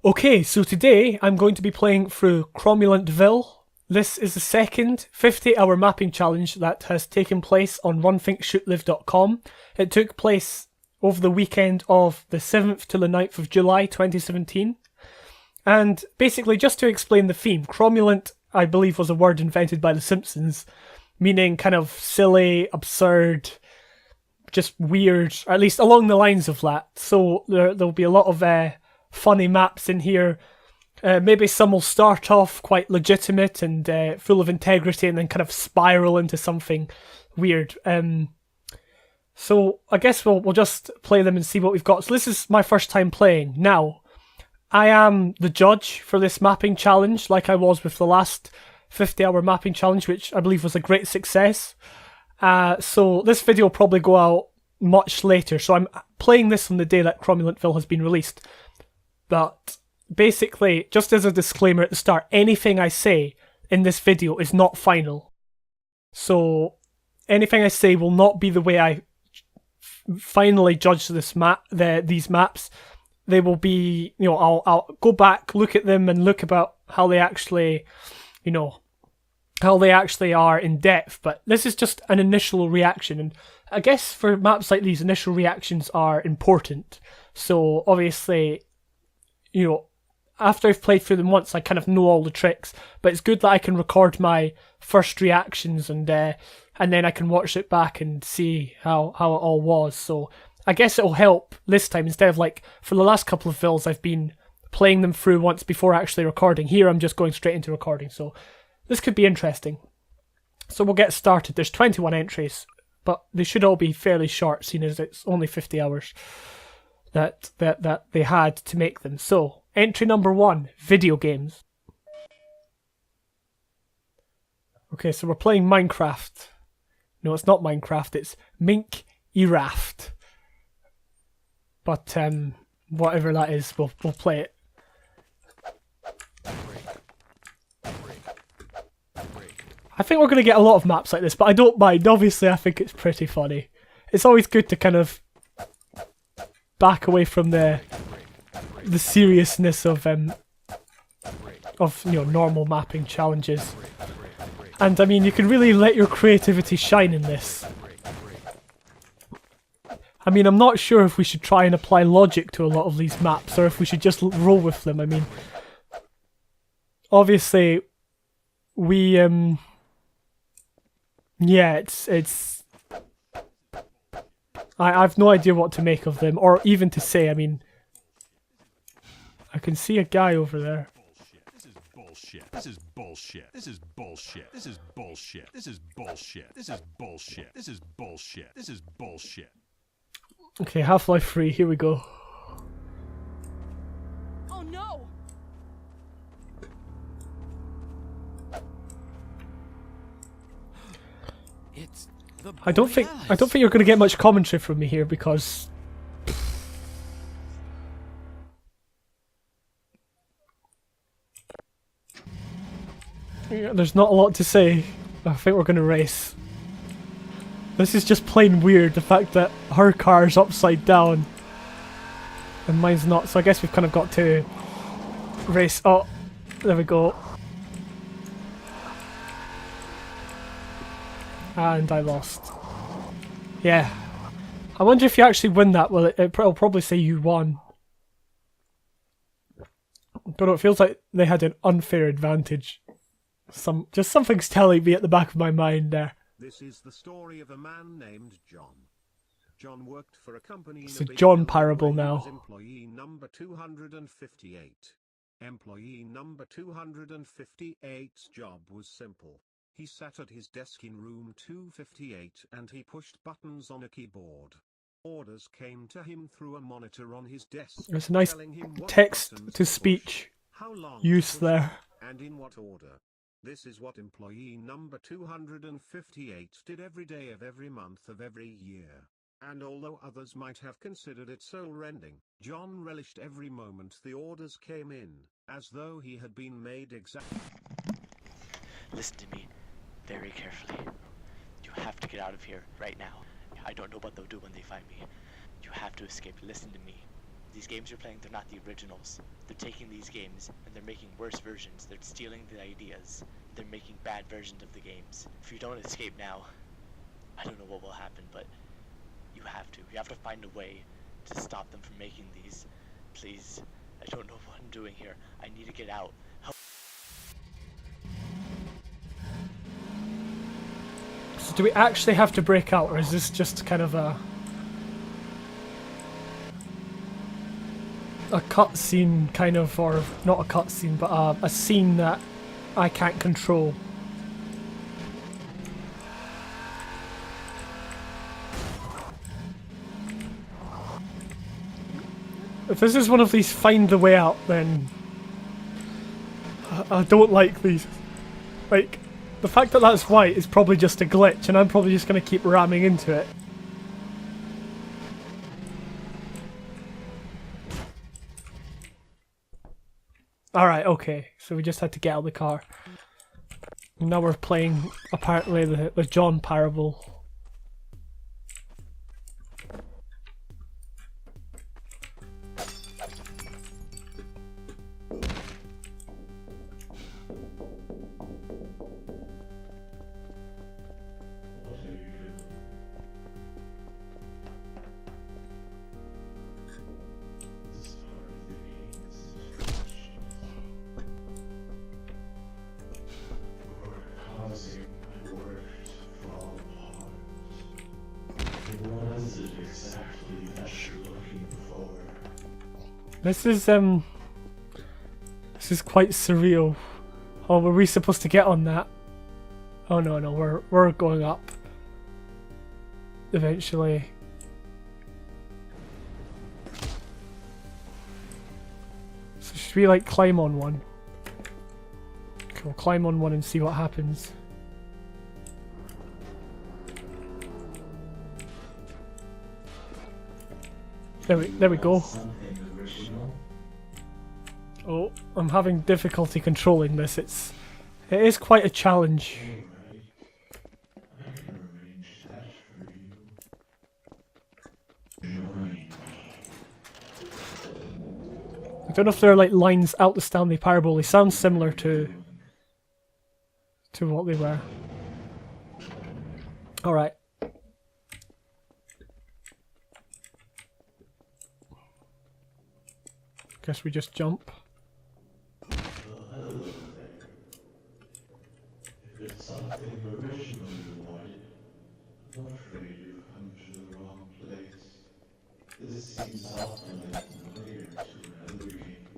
Okay, so today I'm going to be playing through CromulentVille. This is the second 50-hour mapping challenge that has taken place on runThinkShootLive.com. It took place over the weekend of the 7th to the 9th of July 2017. And basically, just to explain the theme, cromulent, I believe, was a word invented by The Simpsons, meaning kind of silly, absurd, just weird, or at least along the lines of that. So there'll be a lot of funny maps in here. Maybe some will start off quite legitimate and full of integrity and then kind of spiral into something weird. So I guess we'll just play them and see what we've got. So this is my first time playing. Now, I am the judge for this mapping challenge, like I was with the last 50-hour mapping challenge, which I believe was a great success. So this video will probably go out much later. So I'm playing this on the day that CromulentVille has been released. But basically, just as a disclaimer at the start, anything I say in this video is not final. So anything I say will not be the way I finally judge this these maps. They will be, I'll go back, look at them, and look about how they actually, how they actually are in depth. But this is just an initial reaction, and I guess for maps like these, initial reactions are important. So obviously, after I've played through them once, I kind of know all the tricks. But it's good that I can record my first reactions, and then I can watch it back and see how it all was. So I guess it'll help this time, instead of like for the last couple of fills I've been playing them through once before actually recording. Here I'm just going straight into recording, so this could be interesting. So we'll get started. There's 21 entries, but they should all be fairly short, seeing as it's only 50 hours that they had to make them. So entry number 1, video games. Okay, so we're playing Minecraft. No, it's not Minecraft, it's Mink-E-Raft. But whatever that is, we'll play it. I think we're going to get a lot of maps like this, but I don't mind. Obviously, I think it's pretty funny. It's always good to kind of back away from the seriousness of normal mapping challenges. And I mean, you can really let your creativity shine in this. I mean, I'm not sure if we should try and apply logic to a lot of these maps, or if we should just roll with them. I mean, obviously, we, yeah, it's, I've no idea what to make of them, or even to say. I mean, I can see a guy over there. This is bullshit. This is bullshit. This is bullshit. This is bullshit. This is bullshit. This is bullshit. This is bullshit. This is bullshit. Okay, Half-Life 3, here we go. Oh no! It's the I don't think you're going to get much commentary from me here, because there's not a lot to say. I think we're going to race. This is just plain weird, the fact that her car's upside down and mine's not, so I guess we've kind of got to race. Oh, there we go. And I lost. Yeah. I wonder if you actually win that. Well, it'll probably say you won. But it feels like they had an unfair advantage. Just something's telling me at the back of my mind there. This is the story of a man named John. John worked for a company. It's a John parable now. Employee number 258. Employee number 258's job was simple. He sat at his desk in room 258 and he pushed buttons on a keyboard. Orders came to him through a monitor on his desk. There's a nice text-to-speech use there. And in what order. This is what employee number 258 did every day of every month of every year. And although others might have considered it soul-rending, John relished every moment the orders came in, as though he had been made exactly. Listen to me very carefully. You have to get out of here right now. I don't know what they'll do when they find me. You have to escape. Listen to me. these games you're playing, they're not the originals. They're taking these games and they're making worse versions. They're stealing the ideas. They're making bad versions of the games. If you don't escape now, I don't know what will happen, but you have to. You have to find a way to stop them from making these. Please. I don't know what I'm doing here. I need to get out. Help. So do we actually have to break out, or is this just kind of a cutscene kind of, or not a cutscene, but a scene that I can't control? If this is one of these find the way out, then I don't like these. Like, the fact that that's white is probably just a glitch, and I'm probably just going to keep ramming into it. Alright, okay, so we just had to get out of the car. Now we're playing, apparently, the John parable. This is quite surreal. Oh, were we supposed to get on that? Oh no, we're going up. Eventually. So should we like climb on one? Okay, we'll climb on one and see what happens. There we go. Oh, I'm having difficulty controlling this. It is quite a challenge. I don't know if there are like lines out the Stanley Parable. They sound similar to what they were. Alright. Guess we just jump. If it's something original you wanted, I'm afraid you've come to the wrong place. This seems often like familiar to another game.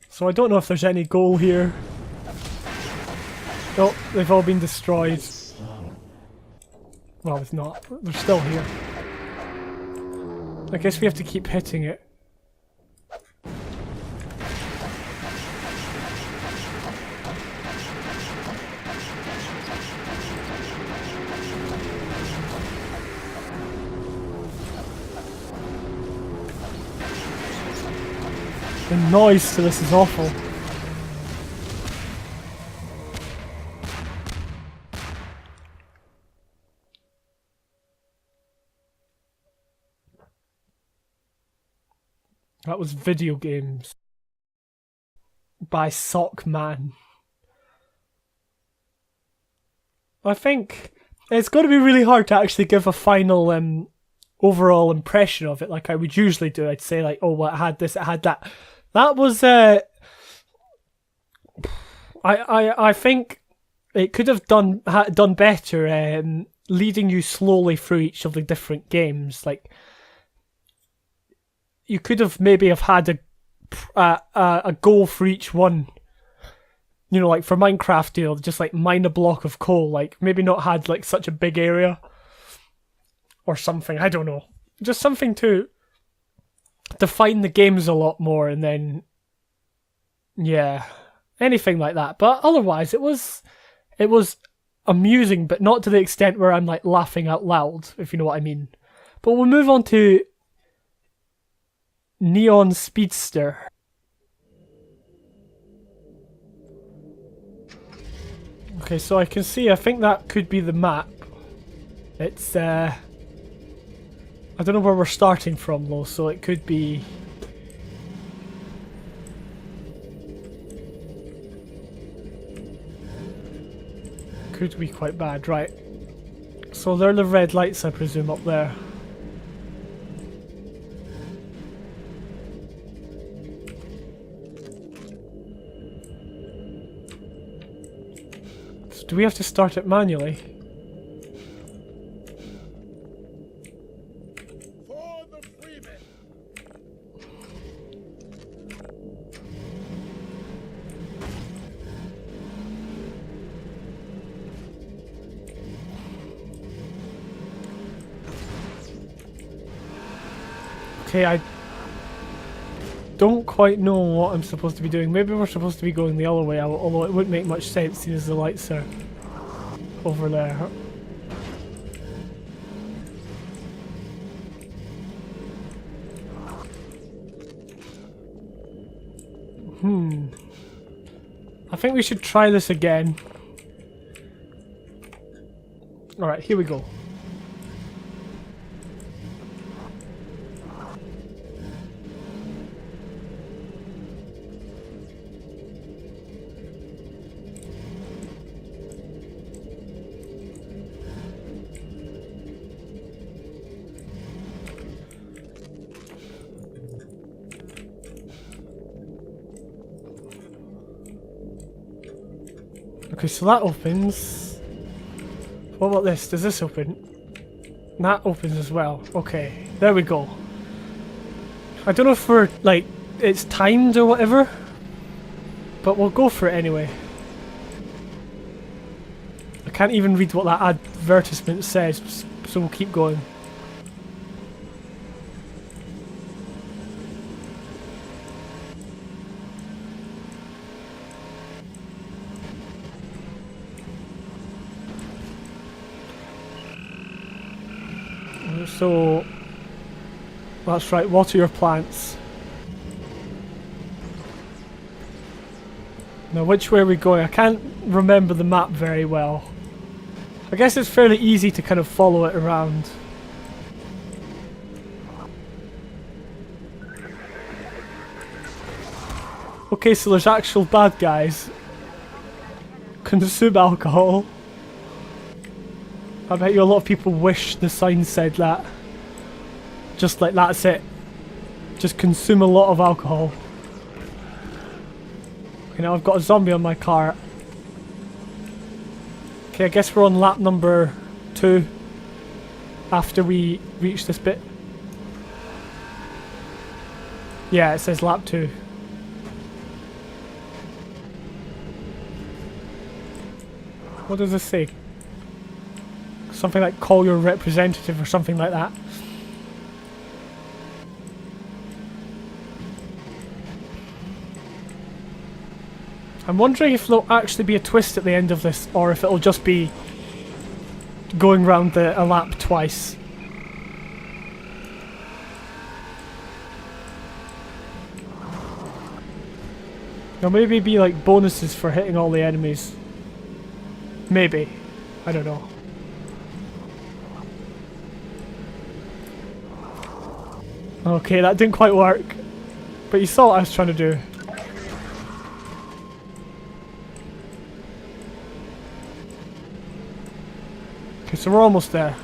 So I don't know if there's any goal here. Oh, they've all been destroyed. Well, it's not. They're still here. I guess we have to keep hitting it. The noise to this is awful. That was Video Games by Sockman. I think it's going to be really hard to actually give a final overall impression of it like I would usually do. I'd say like, oh, well, it had this, it had that. That was I think it could have done better, leading you slowly through each of the different games. Like, you could have maybe have had a goal for each one. You know, like for Minecraft, you know, just like mine a block of coal. Like maybe not had like such a big area or something. I don't know. Just something to define the games a lot more, and then yeah, anything like that. But otherwise, it was amusing, but not to the extent where I'm like laughing out loud, if you know what I mean. But we'll move on to Neon Speedster. Okay, so I can see, I think that could be the map. It's I don't know where we're starting from though, so it could be... Could be quite bad, right. So they're the red lights, I presume, up there. So do we have to start it manually? Okay, I don't quite know what I'm supposed to be doing. Maybe we're supposed to be going the other way, although it wouldn't make much sense seeing as the lights are over there. I think we should try this again. Alright, here we go. Okay, so that opens. What about this? Does this open? That opens as well. Okay, there we go. I don't know if we're, like, it's timed or whatever, but we'll go for it anyway. I can't even read what that advertisement says, so we'll keep going. So, that's right, water your plants. Now which way are we going? I can't remember the map very well. I guess it's fairly easy to kind of follow it around. Okay, so there's actual bad guys. Consume alcohol. I bet you a lot of people wish the sign said that. Just like that's it. Just consume a lot of alcohol. Okay, now I've got a zombie on my car. Okay, I guess we're on lap number 2 after we reach this bit. Yeah, it says lap 2. What does this say? Something like call your representative or something like that. I'm wondering if there'll actually be a twist at the end of this, or if it'll just be going round a lap twice. Or maybe be like bonuses for hitting all the enemies. Maybe. I don't know. Okay, that didn't quite work. But you saw what I was trying to do. Okay, so we're almost there.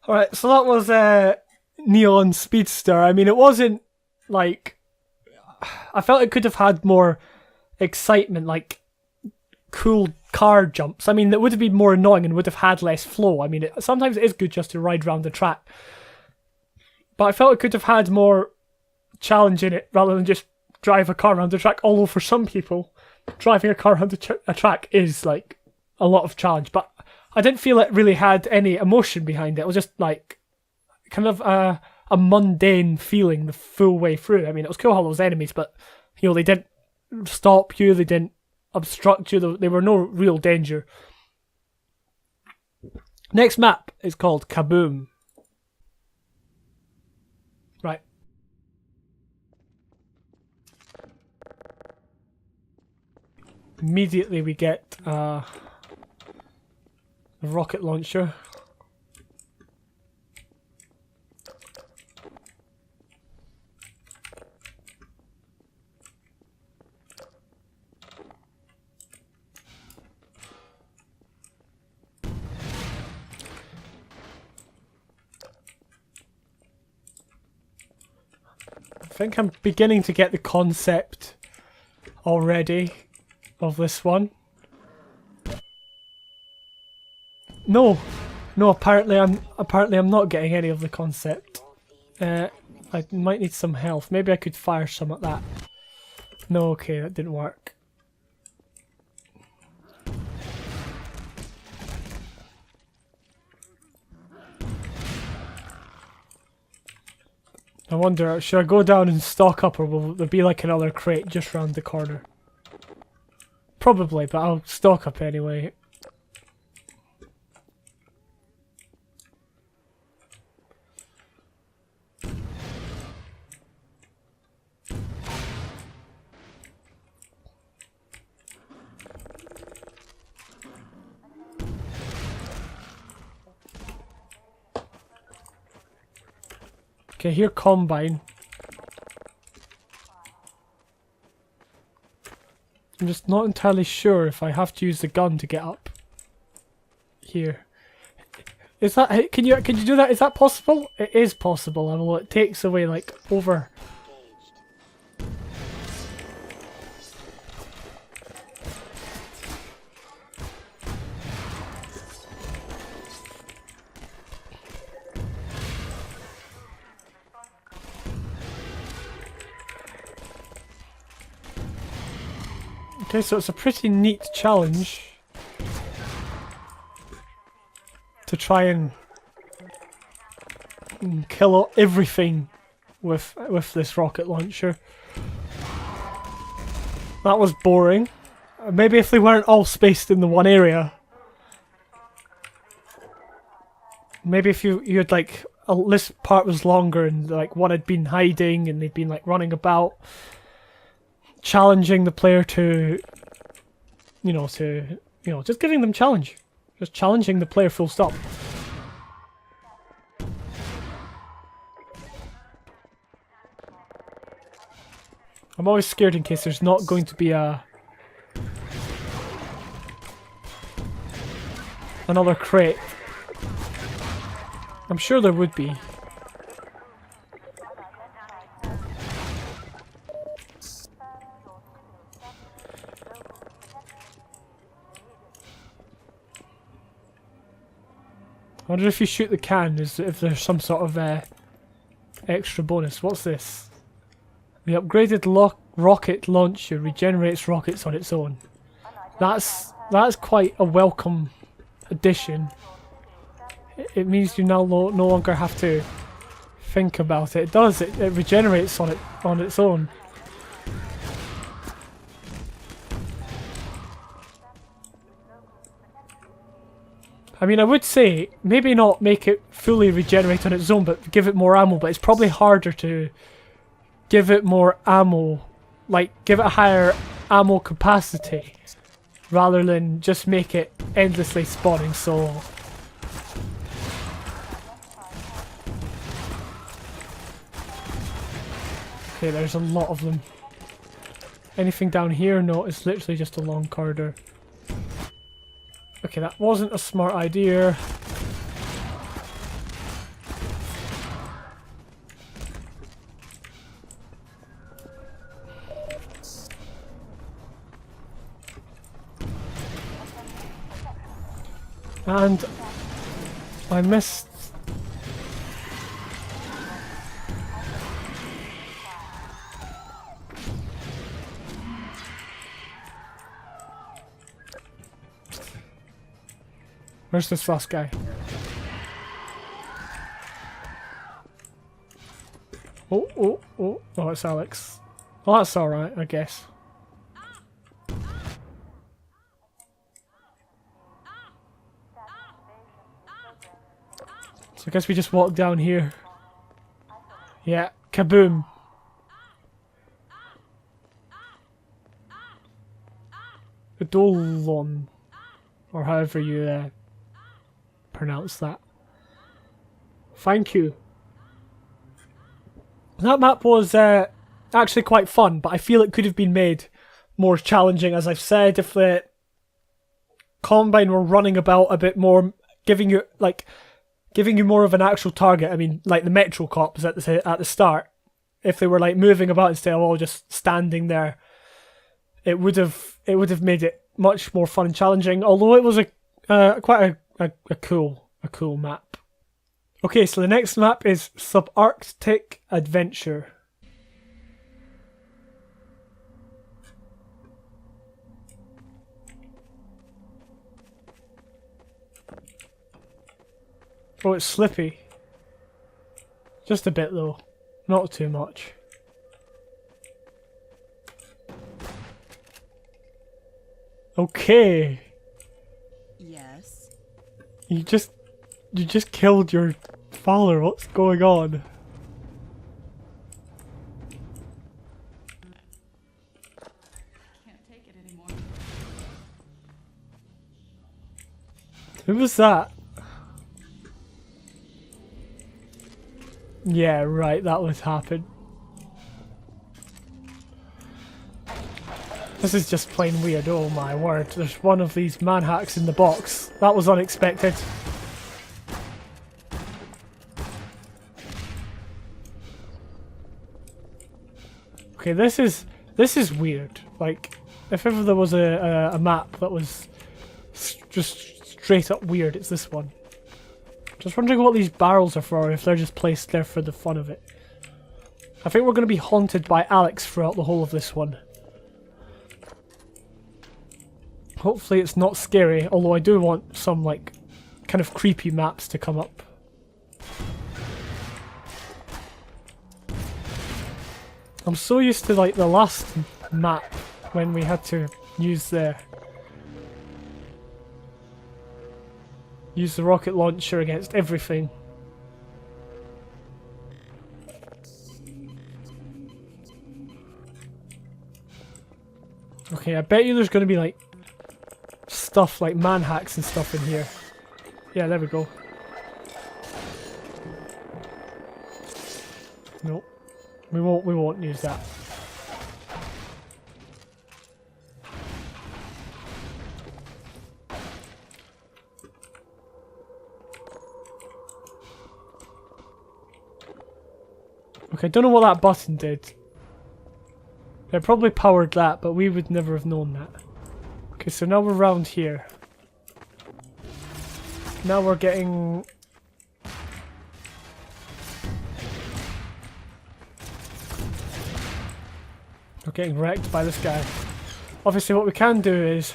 Alright, so that was Neon Speedster. I mean, it wasn't like... I felt it could have had more excitement, like cool car jumps. I mean, that would have been more annoying and would have had less flow. I mean, sometimes it is good just to ride around the track. But I felt it could have had more challenge in it rather than just drive a car around the track. Although for some people, driving a car around a track is like a lot of challenge. But I didn't feel it really had any emotion behind it. It was just like kind of a mundane feeling the full way through. I mean, it was cool all those enemies, but you know, they didn't stop you, they didn't obstruct you, they were no real danger. Next map is called Kaboom. Right. Immediately we get a rocket launcher. I think I'm beginning to get the concept already of this one. No, apparently I'm not getting any of the concept. I might need some health. Maybe I could fire some at that. No, okay, that didn't work. I wonder, should I go down and stock up, or will there be like another crate just round the corner? Probably, but I'll stock up anyway. Okay, here Combine. I'm just not entirely sure if I have to use the gun to get up here. Is that, can you do that? Is that possible? It is possible, although it takes away like over. Okay, so it's a pretty neat challenge to try and kill everything with this rocket launcher. That was boring. Maybe if they weren't all spaced in the one area. Maybe if you had like this part was longer and like one had been hiding and they'd been like running about, challenging the player to, just giving them challenge. Just challenging the player full stop. I'm always scared in case there's not going to be another crate. I'm sure there would be. I wonder if you shoot the can, if there's some sort of extra bonus. What's this? The upgraded rocket launcher regenerates rockets on its own. That's quite a welcome addition. It means you now no longer have to think about it. It does. It regenerates on its own. I mean, I would say, maybe not make it fully regenerate on its own, but give it more ammo, but it's probably harder to give it more ammo, like, give it a higher ammo capacity, rather than just make it endlessly spawning, so... Okay, there's a lot of them. Anything down here? No, it's literally just a long corridor. Okay, that wasn't a smart idea. And I missed. Where's this last guy? Oh, it's Alex. Well, that's alright, I guess. So I guess we just walk down here. Yeah, Kaboom. Idolon. Or however you pronounce that. Thank you. That map was actually quite fun, but I feel it could have been made more challenging, as I've said, if the Combine were running about a bit more, giving you more of an actual target. I mean, like the Metro Cops at the start. If they were like moving about instead of all just standing there, it would have made it much more fun and challenging. Although it was quite a cool map. Okay, so the next map is Subarctic Adventure. Oh, it's slippy. Just a bit though, not too much. Okay. Yes. You just killed your father. What's going on? Can't take it anymore. Who was that? Yeah, right, that would happen. This is just plain weird, oh my word. There's one of these manhacks in the box. That was unexpected. Okay, this is weird. Like, if ever there was a map that was just straight up weird, it's this one. Just wondering what these barrels are for, if they're just placed there for the fun of it. I think we're going to be haunted by Alex throughout the whole of this one. Hopefully it's not scary, although I do want some, like, kind of creepy maps to come up. I'm so used to, like, the last map when we had to use the rocket launcher against everything. Okay, I bet you there's going to be, like, stuff like manhacks and stuff in here. Yeah, there we go. Nope. We won't use that. Okay, I don't know what that button did. It probably powered that, but we would never have known that. Okay, so now we're round here. Now we're getting... We're getting wrecked by this guy. Obviously what we can do is...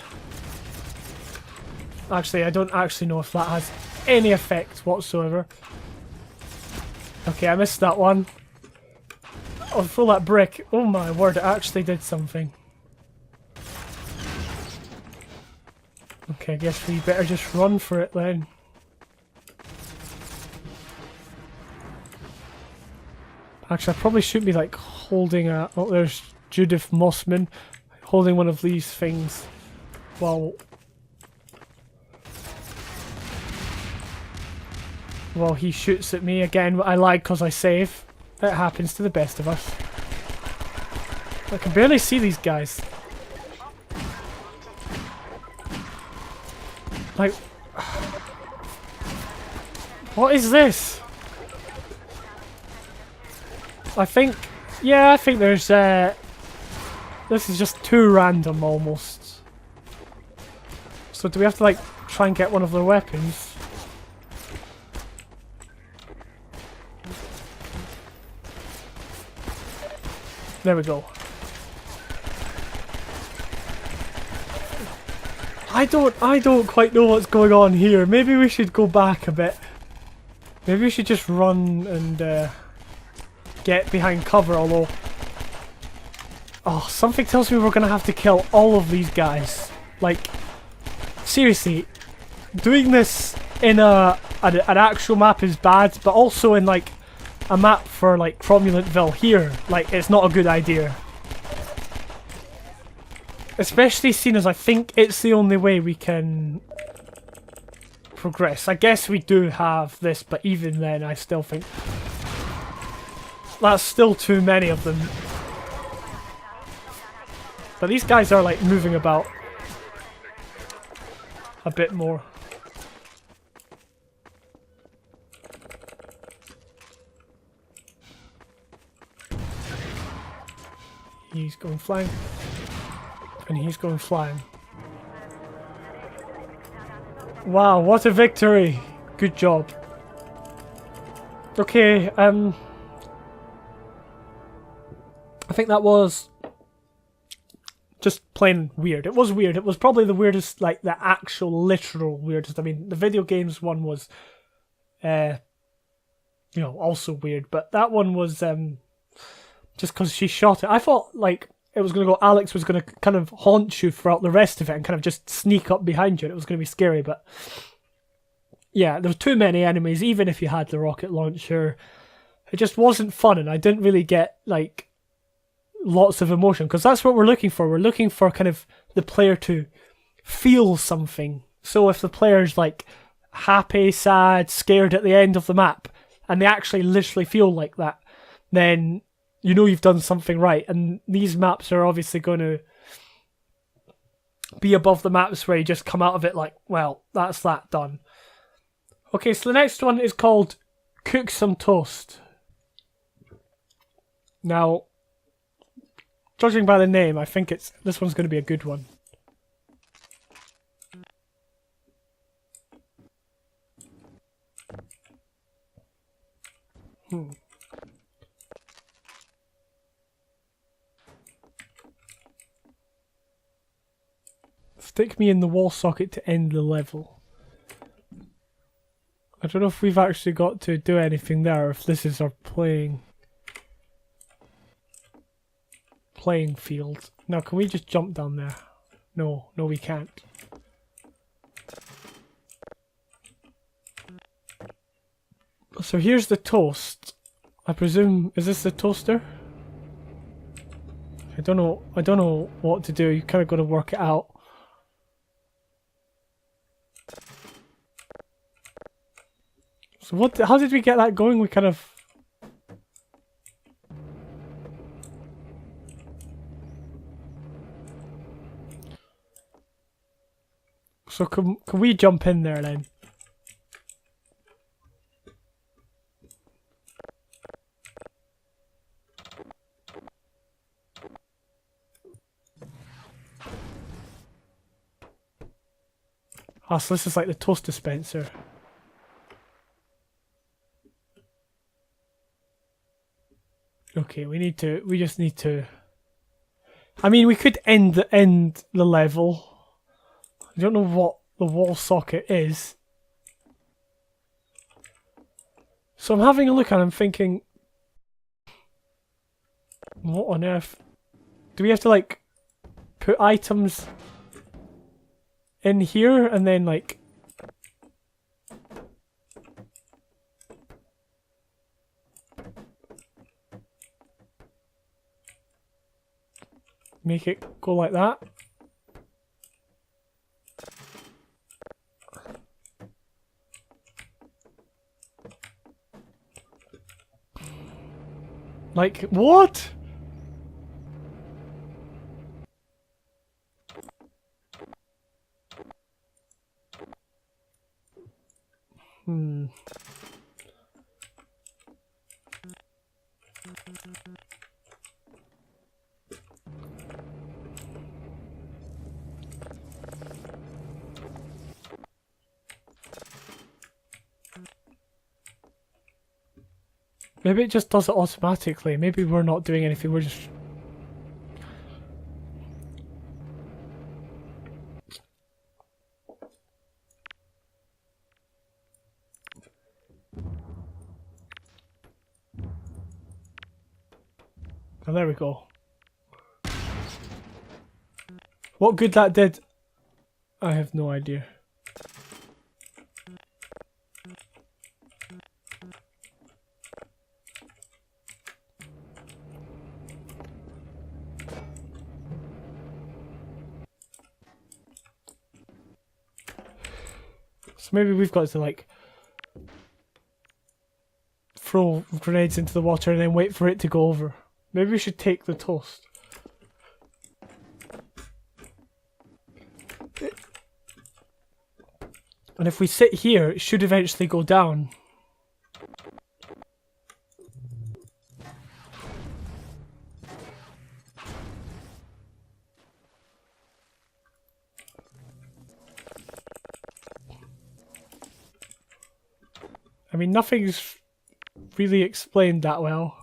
Actually, I don't actually know if that has any effect whatsoever. Okay, I missed that one. Oh, throw that brick. Oh my word, it actually did something. Okay, I guess we better just run for it then. Actually, I probably should be like holding a... Oh, there's Judith Mossman holding one of these things while he shoots at me again. I lag because I save. It happens to the best of us. I can barely see these guys. Like, what is this? I think there's this is just too random almost. So do we have to like try and get one of their weapons? There we go. I don't quite know what's going on here. Maybe we should go back a bit. Maybe we should just run and get behind cover, although... Oh, something tells me we're gonna have to kill all of these guys. Like, seriously, doing this in a an actual map is bad, but also in like a map for like CromulentVille here, like it's not a good idea. Especially seeing as I think it's the only way we can progress. I guess we do have this, but even then I still think that's still too many of them. But these guys are like moving about a bit more. He's going flying. And he's going flying. Wow, what a victory! Good job. Okay, I think that was just plain weird. It was weird. It was probably the weirdest, like the actual literal weirdest. I mean, the video games one was, you know, also weird, but that one was just because she shot it. I thought like it was going to go, Alex was going to kind of haunt you throughout the rest of it and kind of just sneak up behind you and it was going to be scary, but yeah, there were too many enemies, even if you had the rocket launcher. It just wasn't fun and I didn't really get like lots of emotion, because that's what we're looking for. We're looking for kind of the player to feel something. So if the player's like happy, sad, scared at the end of the map, and they actually literally feel like that, then you know you've done something right. And these maps are obviously going to be above the maps where you just come out of it like, well, that's that done. Okay, so the next one is called Cook Some Toast. Now, judging by the name, I think this one's going to be a good one. Stick me in the wall socket to end the level. I don't know if we've actually got to do anything there, or if this is our playing field. Now, can we just jump down there? No, we can't. So here's the toast. I presume, is this the toaster? I don't know what to do. You kind of got to work it out. So how did we get that going? We kind of... So can we jump in there then? Ah, so this is like the toast dispenser. Okay, we just need to... I mean, we could end the level. I don't know what the wall socket is. So I'm having a look and I'm thinking... What on earth? Do we have to, like, put items in here and then, like... Make it go like that? Like, what? Maybe it just does it automatically. Maybe we're not doing anything, we're just... Oh, there we go. What good that did, I have no idea. So maybe we've got to like throw grenades into the water and then wait for it to go over. Maybe we should take the toast. And if we sit here, it should eventually go down. I mean, nothing's really explained that well.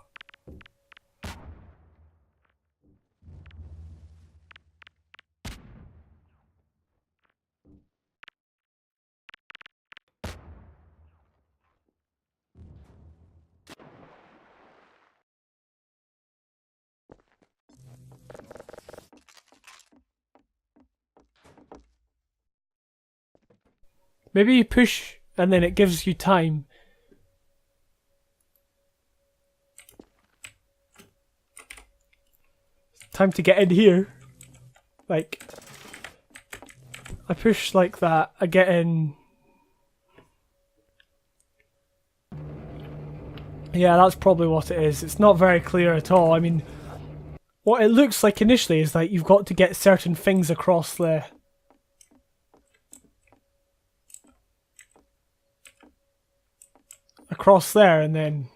Maybe you push and then it gives you time. Time to get in here. Like, I push like that, I get in. Yeah, that's probably what it is. It's not very clear at all. I mean, what it looks like initially is that you've got to get certain things across there. Across there and then...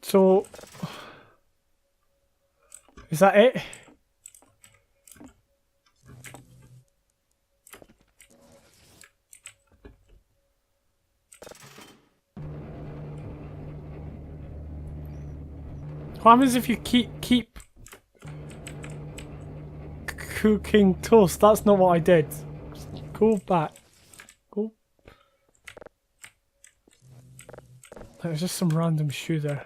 So... Is that it? What happens if you keep cooking toast? That's not what I did. Just go back. Go. There's just some random shoe there.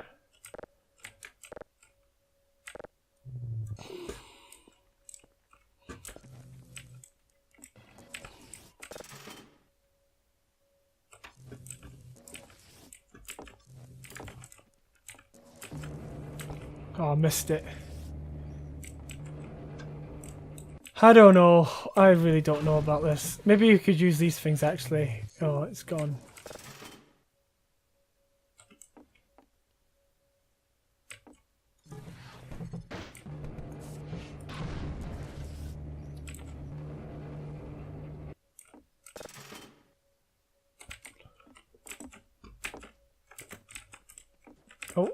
Oh, I missed it. I don't know. I really don't know about this. Maybe you could use these things actually. Oh, it's gone. Oh.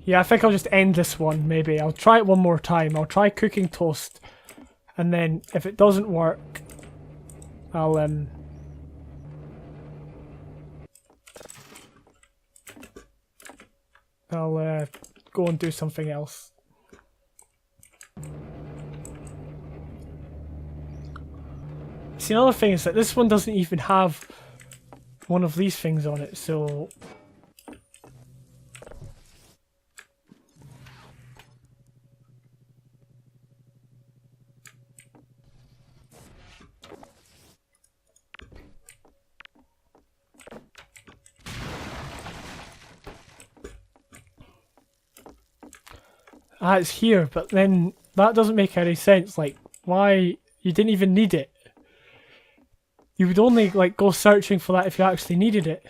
Yeah, I think I'll just end this one, maybe. I'll try it one more time. I'll try cooking toast. And then, if it doesn't work, I'll, go and do something else. See, another thing is that this one doesn't even have one of these things on it, so... Ah, it's here, but then that doesn't make any sense. Like, why? You didn't even need it. You would only, like, go searching for that if you actually needed it.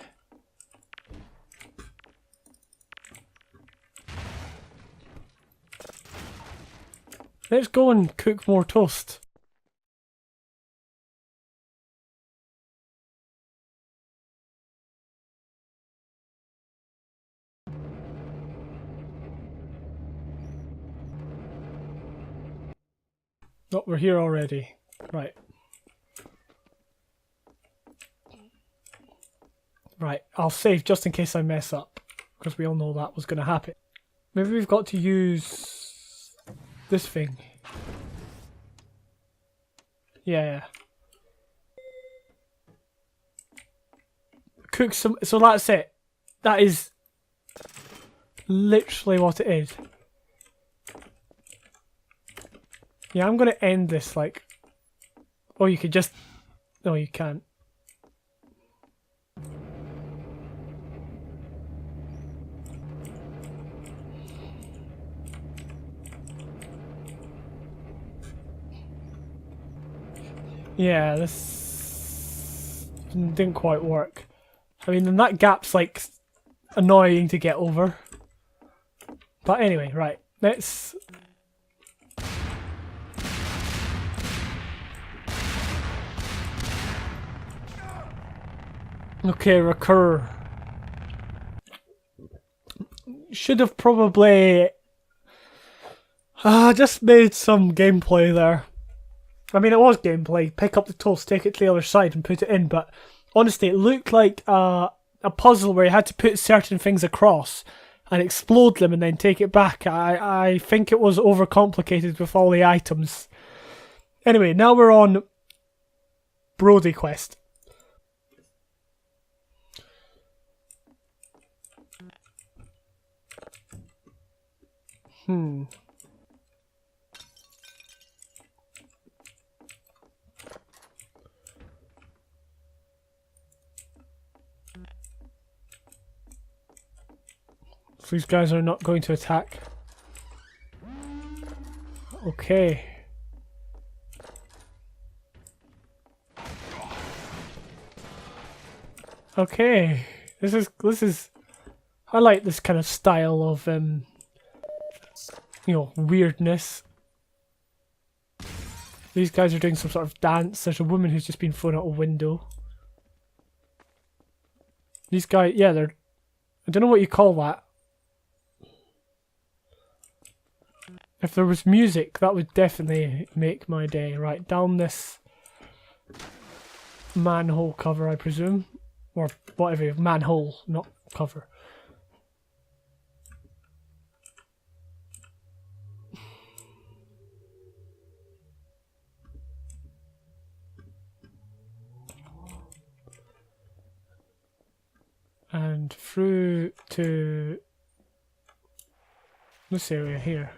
Let's go and cook more toast. Oh, we're here already. Right. Right, I'll save just in case I mess up, because we all know that was going to happen. Maybe we've got to use this thing. Yeah. Cook some... So that's it. That is literally what it is. Yeah, I'm going to end this, like... Or you could just... No, you can't. Yeah, this didn't quite work. I mean, and that gap's like annoying to get over. But anyway, right, let's... Okay, Rekurer. Should have probably just made some gameplay there. I mean, it was gameplay. Pick up the toast, take it to the other side and put it in, but honestly, it looked like a puzzle where you had to put certain things across and explode them and then take it back. I think it was overcomplicated with all the items. Anyway, now we're on BrodyQuest. So these guys are not going to attack. Okay. Okay. This is I like this kind of style of you know, weirdness. These guys are doing some sort of dance. There's a woman who's just been thrown out a window. These guys, yeah, they're... I don't know what you call that. If there was music, that would definitely make my day. Right, down this manhole cover, I presume. Or whatever, manhole, not cover. And through to this area here.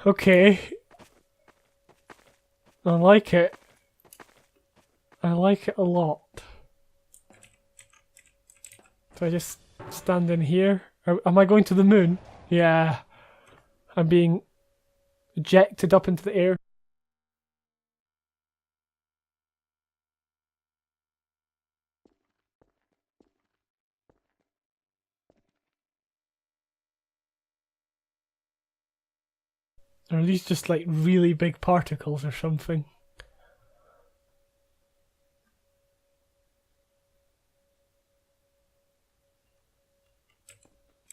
Okay. I like it. I like it a lot. Do I just stand in here? Am I going to the moon? Yeah. I'm being ejected up into the air. Or are these just like really big particles or something?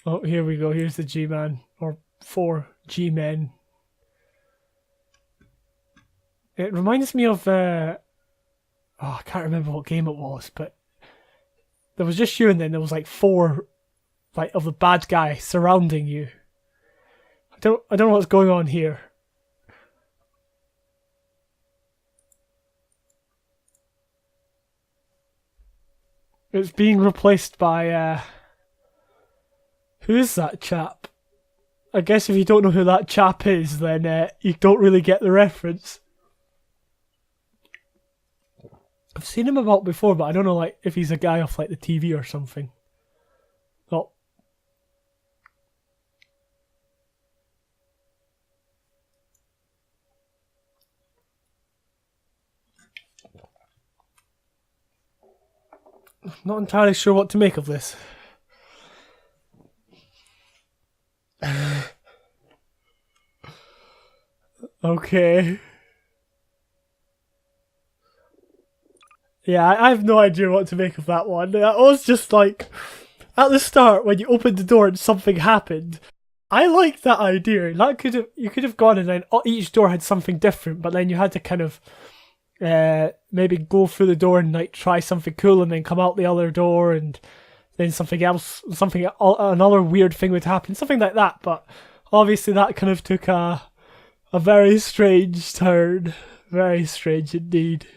Oh, here we go. Here's the G-Man. Or 4 G-Men. It reminds me of... oh, I can't remember what game it was, but... There was just you and then there was like 4 like, of the bad guy surrounding you. I don't know what's going on here. It's being replaced by who is that chap? I guess if you don't know who that chap is, then you don't really get the reference. I've seen him about before, but I don't know like if he's a guy off like the TV or something. Oh. Not entirely sure what to make of this. Okay. Yeah, I have no idea what to make of that one. That was just like, at the start when you opened the door and something happened. I liked that idea. That you could have gone and then each door had something different, but then you had to kind of maybe go through the door and like try something cool and then come out the other door and then something else, another weird thing would happen, something like that. But obviously that kind of took a very strange turn. Very strange indeed.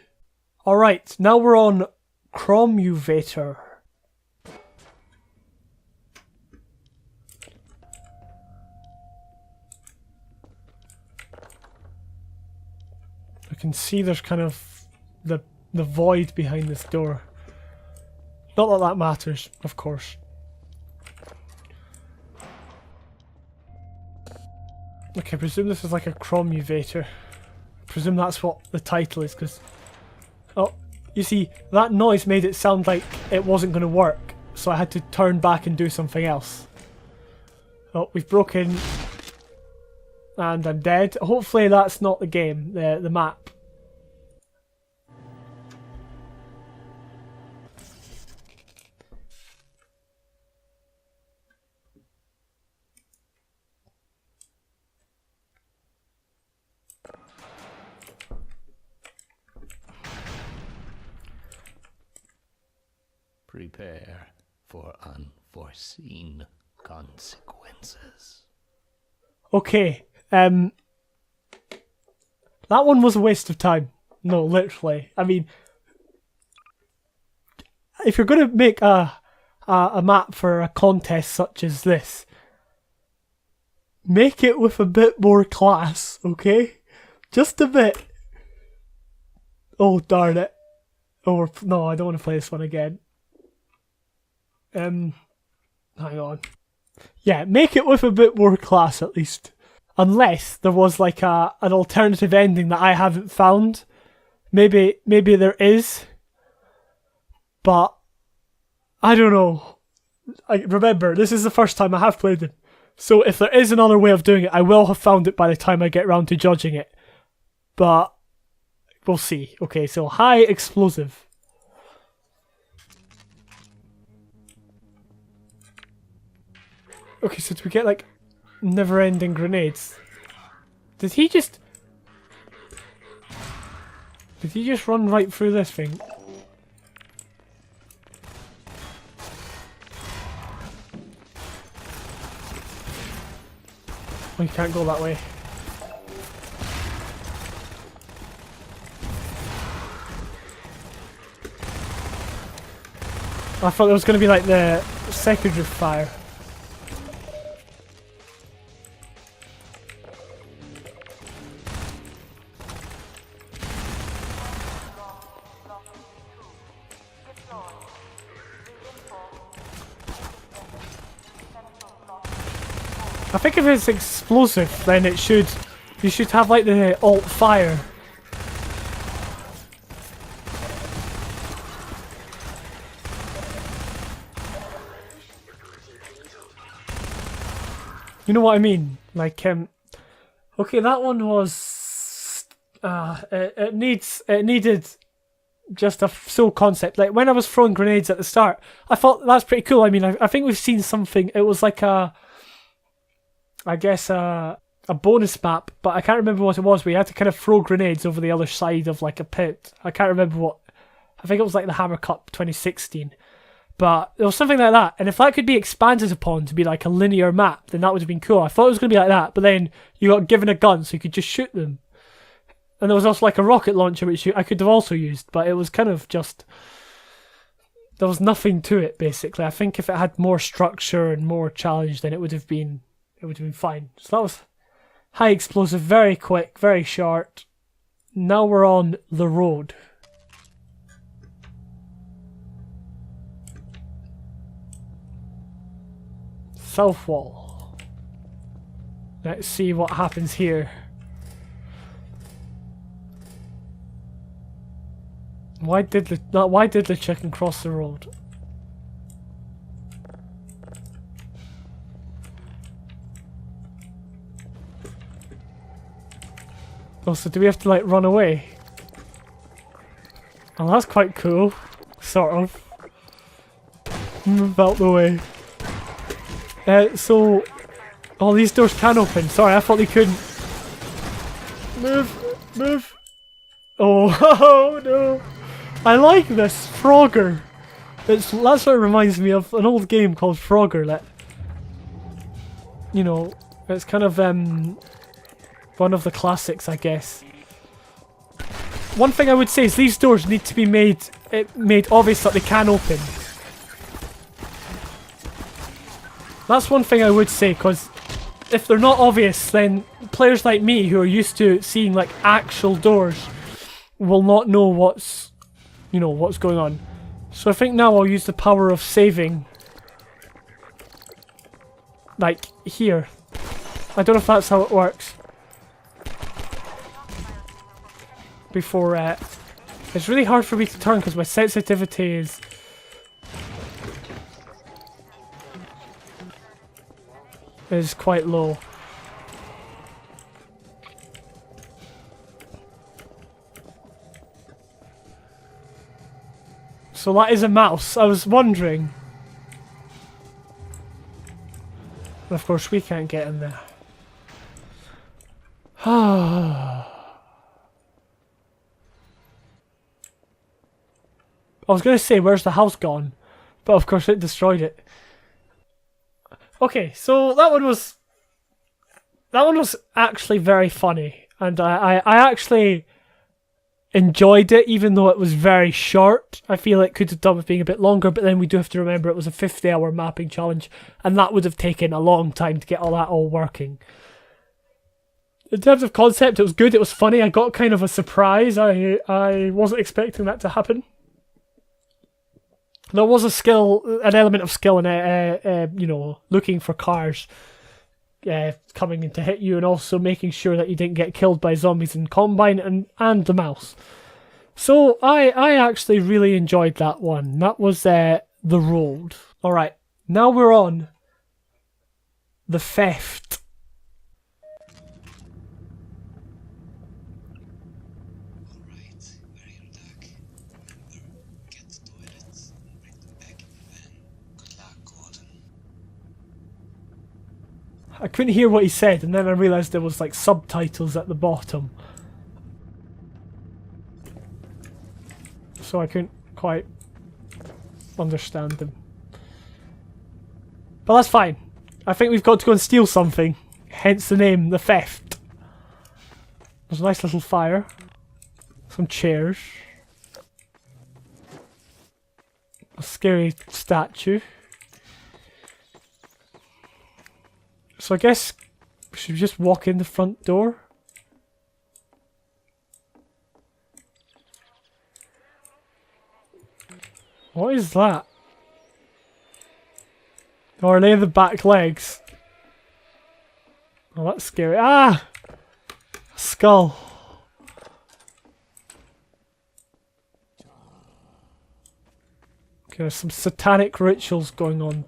Alright, now we're on Cromuvator. can see there's kind of the void behind this door. Not that that matters, of course. Okay, I presume this is like a Cromuvator. I presume that's what the title is, because... Oh, you see, that noise made it sound like it wasn't going to work, so I had to turn back and do something else. Oh, we've broken... And I'm dead. Hopefully that's not the game, the map. Prepare for unforeseen consequences. Okay, that one was a waste of time. No, literally. I mean, if you're going to make a map for a contest such as this, make it with a bit more class, okay? Just a bit. Oh, darn it. Oh, no, I don't want to play this one again. Hang on. Yeah, make it with a bit more class at least. Unless there was like an alternative ending that I haven't found. Maybe there is. But I don't know. Remember, this is the first time I have played them. So if there is another way of doing it, I will have found it by the time I get round to judging it. But we'll see. Okay, so high explosive. Okay, so do we get like never-ending grenades? Did he just run right through this thing? Oh, you can't go that way. I thought there was going to be like the secondary fire. I think if it's explosive, then you should have like the alt fire. You know what I mean? Like, okay, that one was, it needed just a sole concept. Like when I was throwing grenades at the start, I thought that's pretty cool. I mean, I think we've seen something. It was like I guess a bonus map, but I can't remember what it was. We had to kind of throw grenades over the other side of like a pit. I can't remember what. I think it was like the Hammer Cup 2016. But there was something like that. And if that could be expanded upon to be like a linear map, then that would have been cool. I thought it was going to be like that, but then you got given a gun so you could just shoot them. And there was also like a rocket launcher which I could have also used, but it was kind of just... There was nothing to it, basically. I think if it had more structure and more challenge, then it would have been fine. So that was high explosive, very quick, very short. Now we're on the road. South wall. Let's see what happens here. Why did the chicken cross the road? Oh, so do we have to like run away? Oh, that's quite cool. Sort of. Move out the way. So... Oh, these doors can open. Sorry, I thought they couldn't. Move. Oh, no. I like this. Frogger. That's what it reminds me of an old game called Frogger. That, you know, it's kind of one of the classics, I guess. One thing I would say is these doors need to be made obvious that they can open. That's one thing I would say, because if they're not obvious, then players like me who are used to seeing like actual doors will not know what's going on. So I think now I'll use the power of saving. Like, here. I don't know if that's how it works. Before, it's really hard for me to turn because my sensitivity is quite low. So that is a mouse. I was wondering. And of course we can't get in there. I was going to say, where's the house gone? But of course it destroyed it. Okay, so that one was actually very funny. And I actually enjoyed it, even though it was very short. I feel it could have done with being a bit longer, but then we do have to remember it was a 50-hour mapping challenge, and that would have taken a long time to get all working. In terms of concept, it was good, it was funny, I got kind of a surprise. I wasn't expecting that to happen. There was an element of skill in looking for cars coming in to hit you, and also making sure that you didn't get killed by zombies and Combine and the mouse. So I actually really enjoyed that one. That was The Road. Alright, now we're on the theft. I couldn't hear what he said, and then I realised there was like subtitles at the bottom. So I couldn't quite understand them. But that's fine. I think we've got to go and steal something. Hence the name, the theft. There's a nice little fire. Some chairs. A scary statue. So I guess we should just walk in the front door. What is that? Oh, are they the back legs? Oh, that's scary. Ah! Skull. Okay, there's some satanic rituals going on.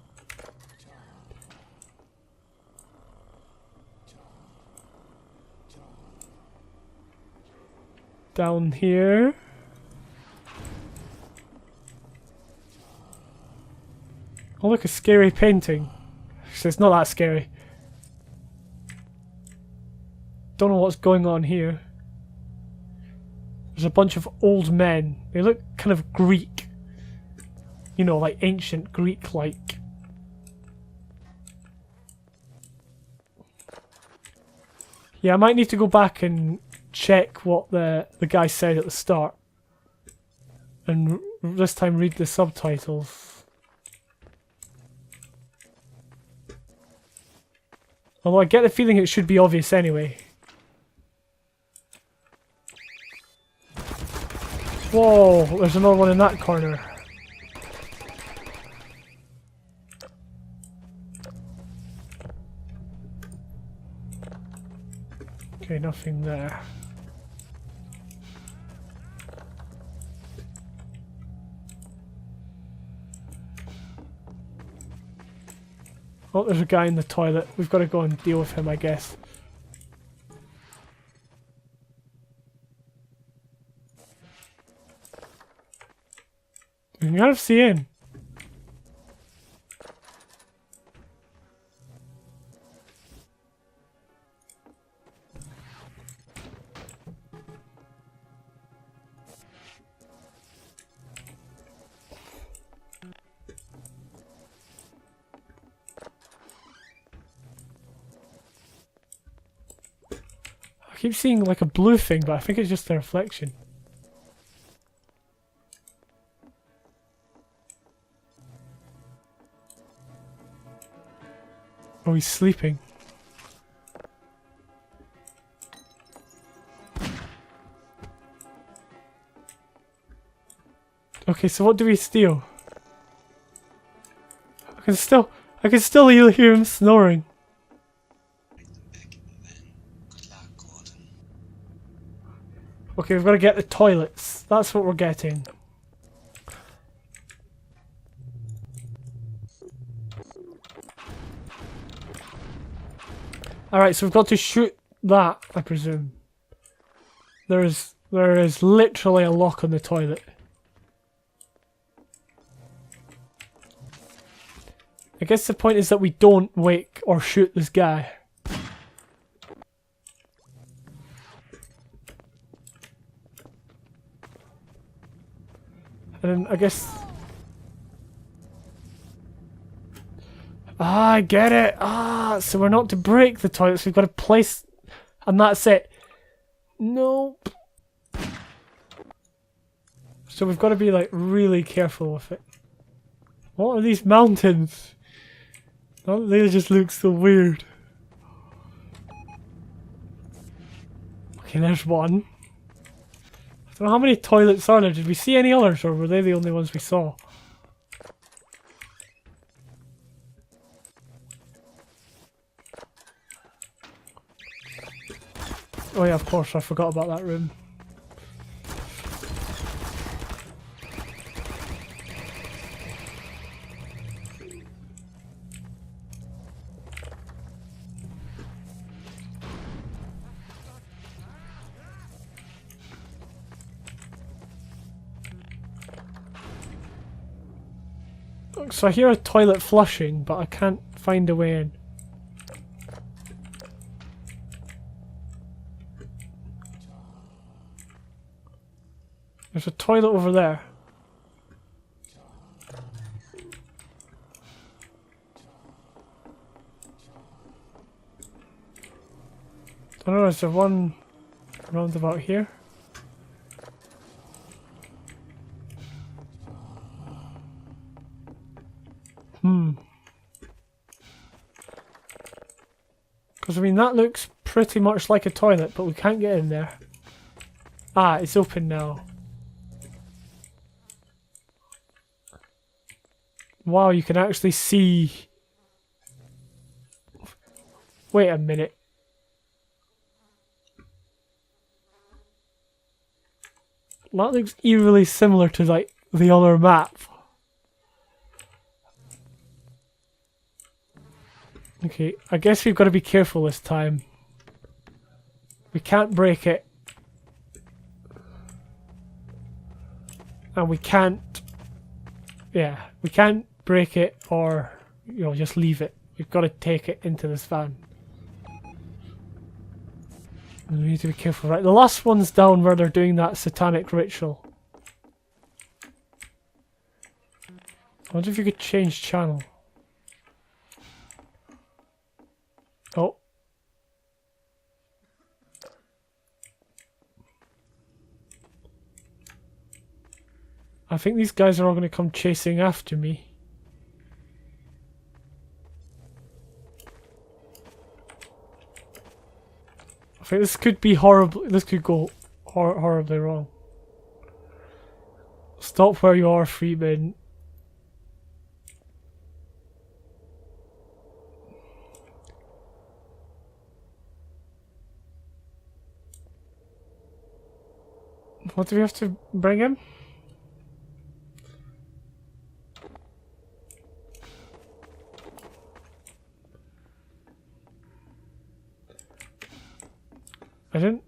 Down here. Oh look, a scary painting. Actually, it's not that scary. Don't know what's going on here. There's a bunch of old men. They look kind of Greek. You know, like ancient Greek-like. Yeah, I might need to go back and check what the guy said at the start. And this time read the subtitles. Although I get the feeling it should be obvious anyway. Whoa, there's another one in that corner. Okay, nothing there. Oh, there's a guy in the toilet. We've got to go and deal with him, I guess. You can kind of see in. I keep seeing like a blue thing, but I think it's just a reflection. Oh, he's sleeping. Okay, so what do we steal? I can still hear him snoring. Okay, we've got to get the toilets. That's what we're getting. Alright, so we've got to shoot that, I presume. There is literally a lock on the toilet. I guess the point is that we don't wake or shoot this guy. And then I guess... Ah, I get it! Ah, so we're not to break the toilets, we've got to place... And that's it. Nope. So we've got to be like really careful with it. What are these mountains? Oh, they just look so weird. Okay, there's one. I don't know how many toilets are there. Did we see any others, or were they the only ones we saw? Oh yeah, of course, I forgot about that room. So I hear a toilet flushing, but I can't find a way in. There's a toilet over there. I don't know, is there one round about here? Because I mean that looks pretty much like a toilet, but we can't get in there. Ah, it's open now. Wow, you can actually see... Wait a minute. That looks eerily similar to like the other map. Okay, I guess we've got to be careful this time. We can't break it. And we can't... Yeah, we can't break it or, you know, just leave it. We've got to take it into this van. And we need to be careful, right? The last one's down where they're doing that satanic ritual. I wonder if you could change channel. Oh. I think these guys are all going to come chasing after me. I think this could be horrible. This could go horribly wrong. Stop where you are, Freeman. What do we have to bring him? I didn't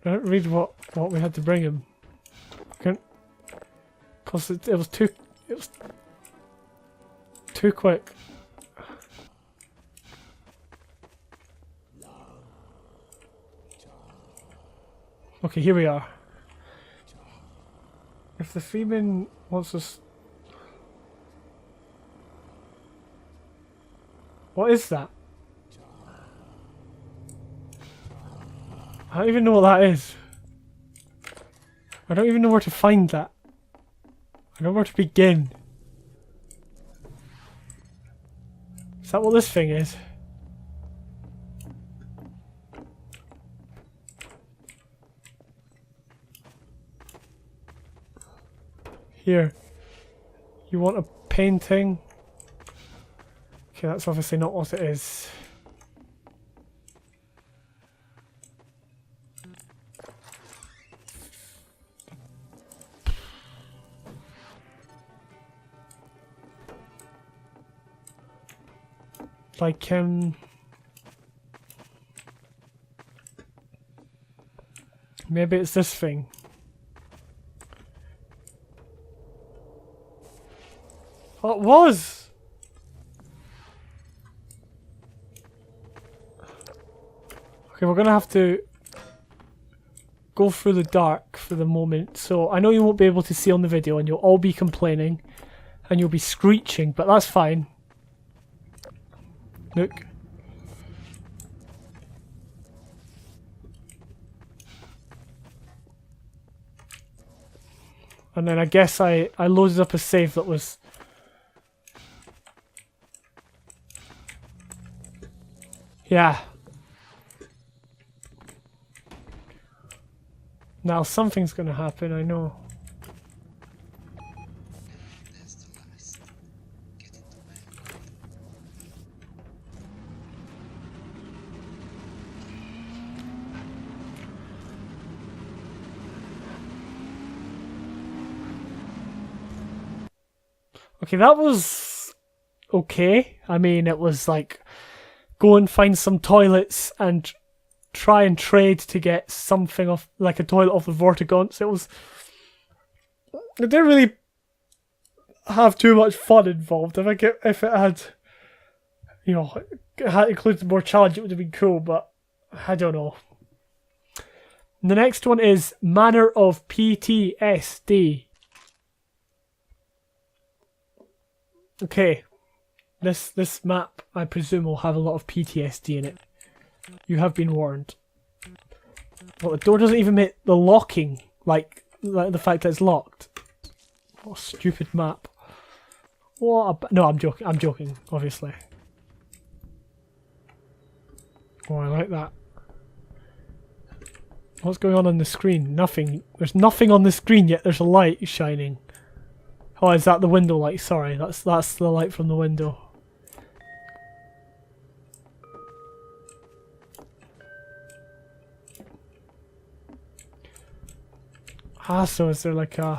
read what we had to bring him. Cause it was too quick. Okay, here we are. If the Freeman wants us... What is that? I don't even know what that is. I don't even know where to find that. I don't know where to begin. Is that what this thing is? Here. You want a painting? Okay, that's obviously not what it is. Like, maybe it's this thing. Oh, it was! Okay, we're gonna have to go through the dark for the moment. So I know you won't be able to see on the video and you'll all be complaining and you'll be screeching, but that's fine. Look. And then I guess I loaded up a save that was... Yeah. Now something's gonna happen, I know. Okay, that was okay. I mean, it was like, go and find some toilets and try and trade to get something off, like a toilet off the Vortigons. It didn't really have too much fun involved. I think if it had, you know, it had included more challenge, it would have been cool, but I don't know. The next one is Manor of PTSD. Okay, this map, I presume, will have a lot of PTSD in it. You have been warned. Well, the door doesn't even make the locking, like the fact that it's locked. What a stupid map. No, I'm joking, obviously. Oh, I like that. What's going on the screen? Nothing. There's nothing on the screen yet, there's a light shining. Oh, is that the window light? Sorry, that's the light from the window. Ah, so is there like an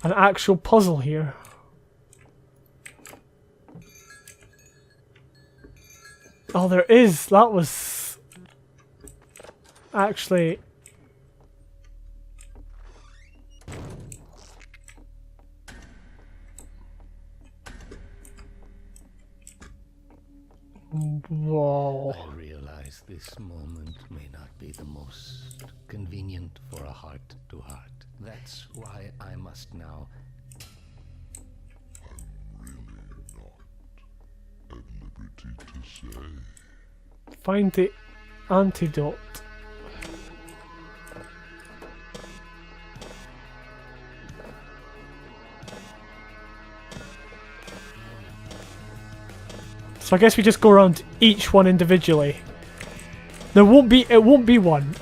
actual puzzle here? Oh, there is. That was actually... Whoa. I realize this moment may not be the most convenient for a heart-to-heart. That's why I must now... I'm really not at liberty to say. Find the antidote. So I guess we just go around each one individually. It won't be one.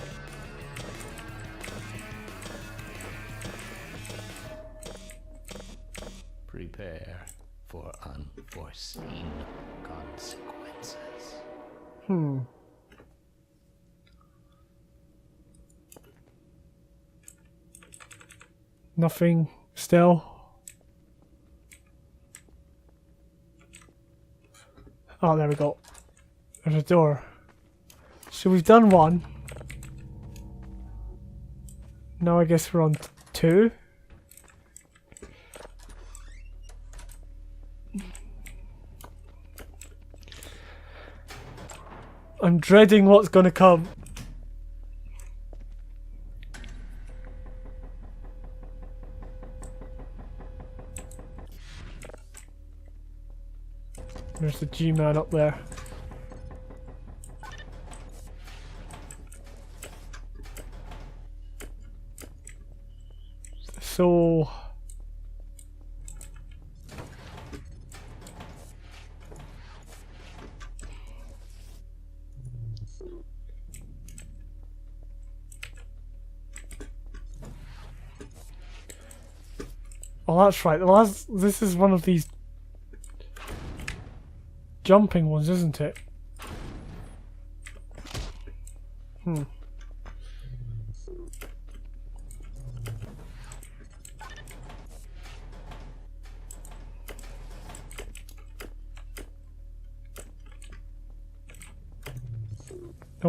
Prepare for unforeseen consequences. Nothing still. Oh, there we go. There's a door. So we've done one. Now I guess we're on two. I'm dreading what's gonna come. There's the G-Man up there. So... Oh, that's right. Well, this is one of these jumping ones, isn't it? Oh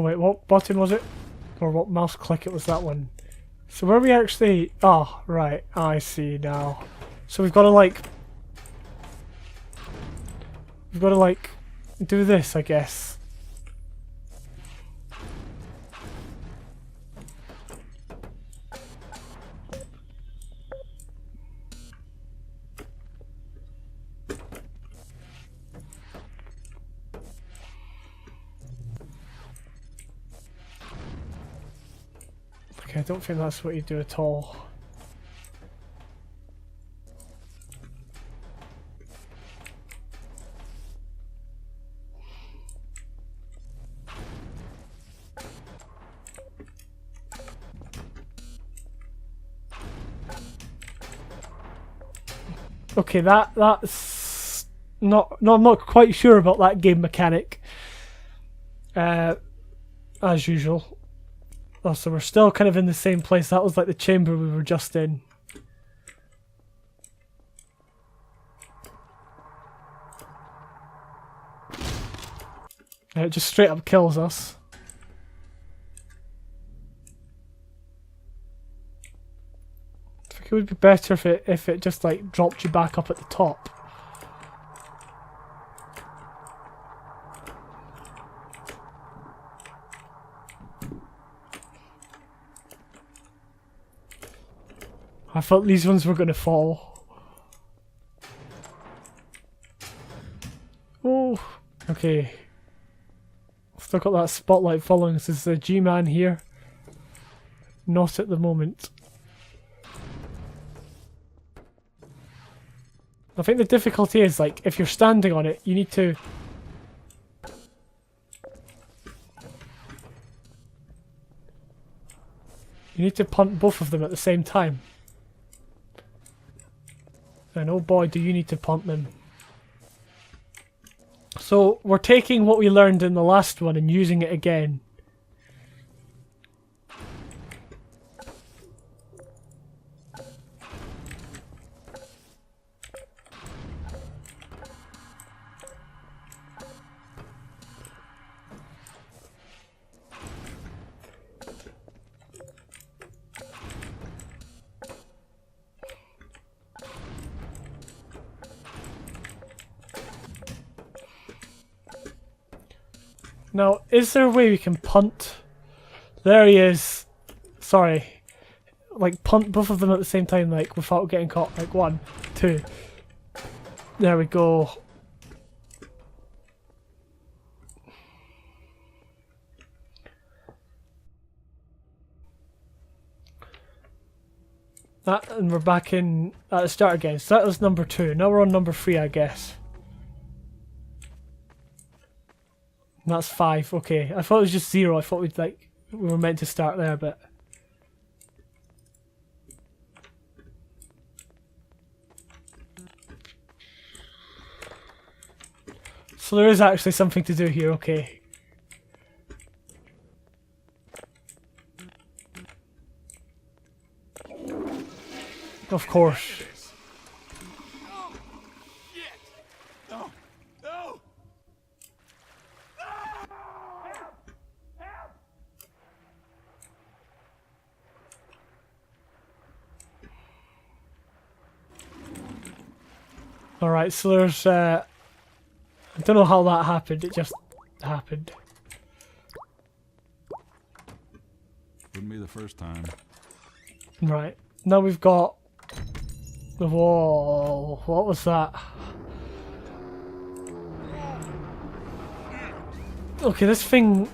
wait, what button was it? Or what mouse click it was that one? So where we actually... Oh, right. I see now. So we've got to like... We've got to like... do this, I guess. Okay, I don't think that's what you do at all. Okay, that's not... No, I'm not quite sure about that game mechanic. As usual. Oh, so we're still kind of in the same place. That was like the chamber we were just in. It just straight up kills us. I think it would be better if it just like dropped you back up at the top. I thought these ones were going to fall. Oh, okay. Still got that spotlight following us. Is the G-Man here? Not at the moment. I think the difficulty is, like, if you're standing on it, you need to... You need to punt both of them at the same time. And oh boy, do you need to punt them. So we're taking what we learned in the last one and using it again. Now, is there a way we can punt? There he is. Sorry. Like, punt both of them at the same time, like, without getting caught. Like, 1, 2. There we go. That, and we're back in at the start again. So that was number 2. Now we're on number 3, I guess. And that's 5. Okay, I thought it was just 0. I thought we were meant to start there, but so there is actually something to do here. Okay. Of course. Alright, so there's, I don't know how that happened, it just happened. Wouldn't be the first time. Right, now we've got the wall. What was that? Okay, this thing,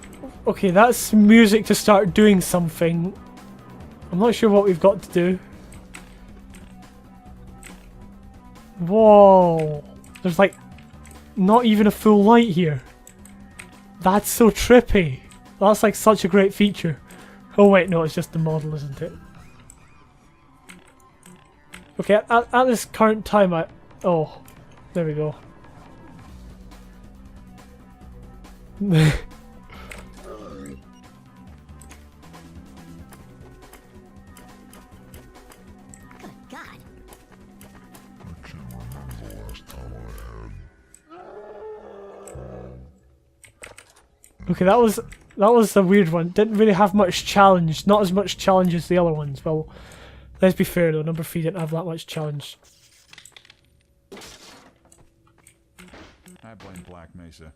okay, that's music to start doing something. I'm not sure what we've got to do. Whoa, there's like not even a full light here. That's so trippy. That's like such a great feature. Oh wait, no, it's just the model, isn't it? Okay, at this current time, oh, there we go. Okay, that was a weird one. Didn't really have much challenge. Not as much challenge as the other ones. Well, let's be fair though. Number 3 didn't have that much challenge. I blame Black Mesa.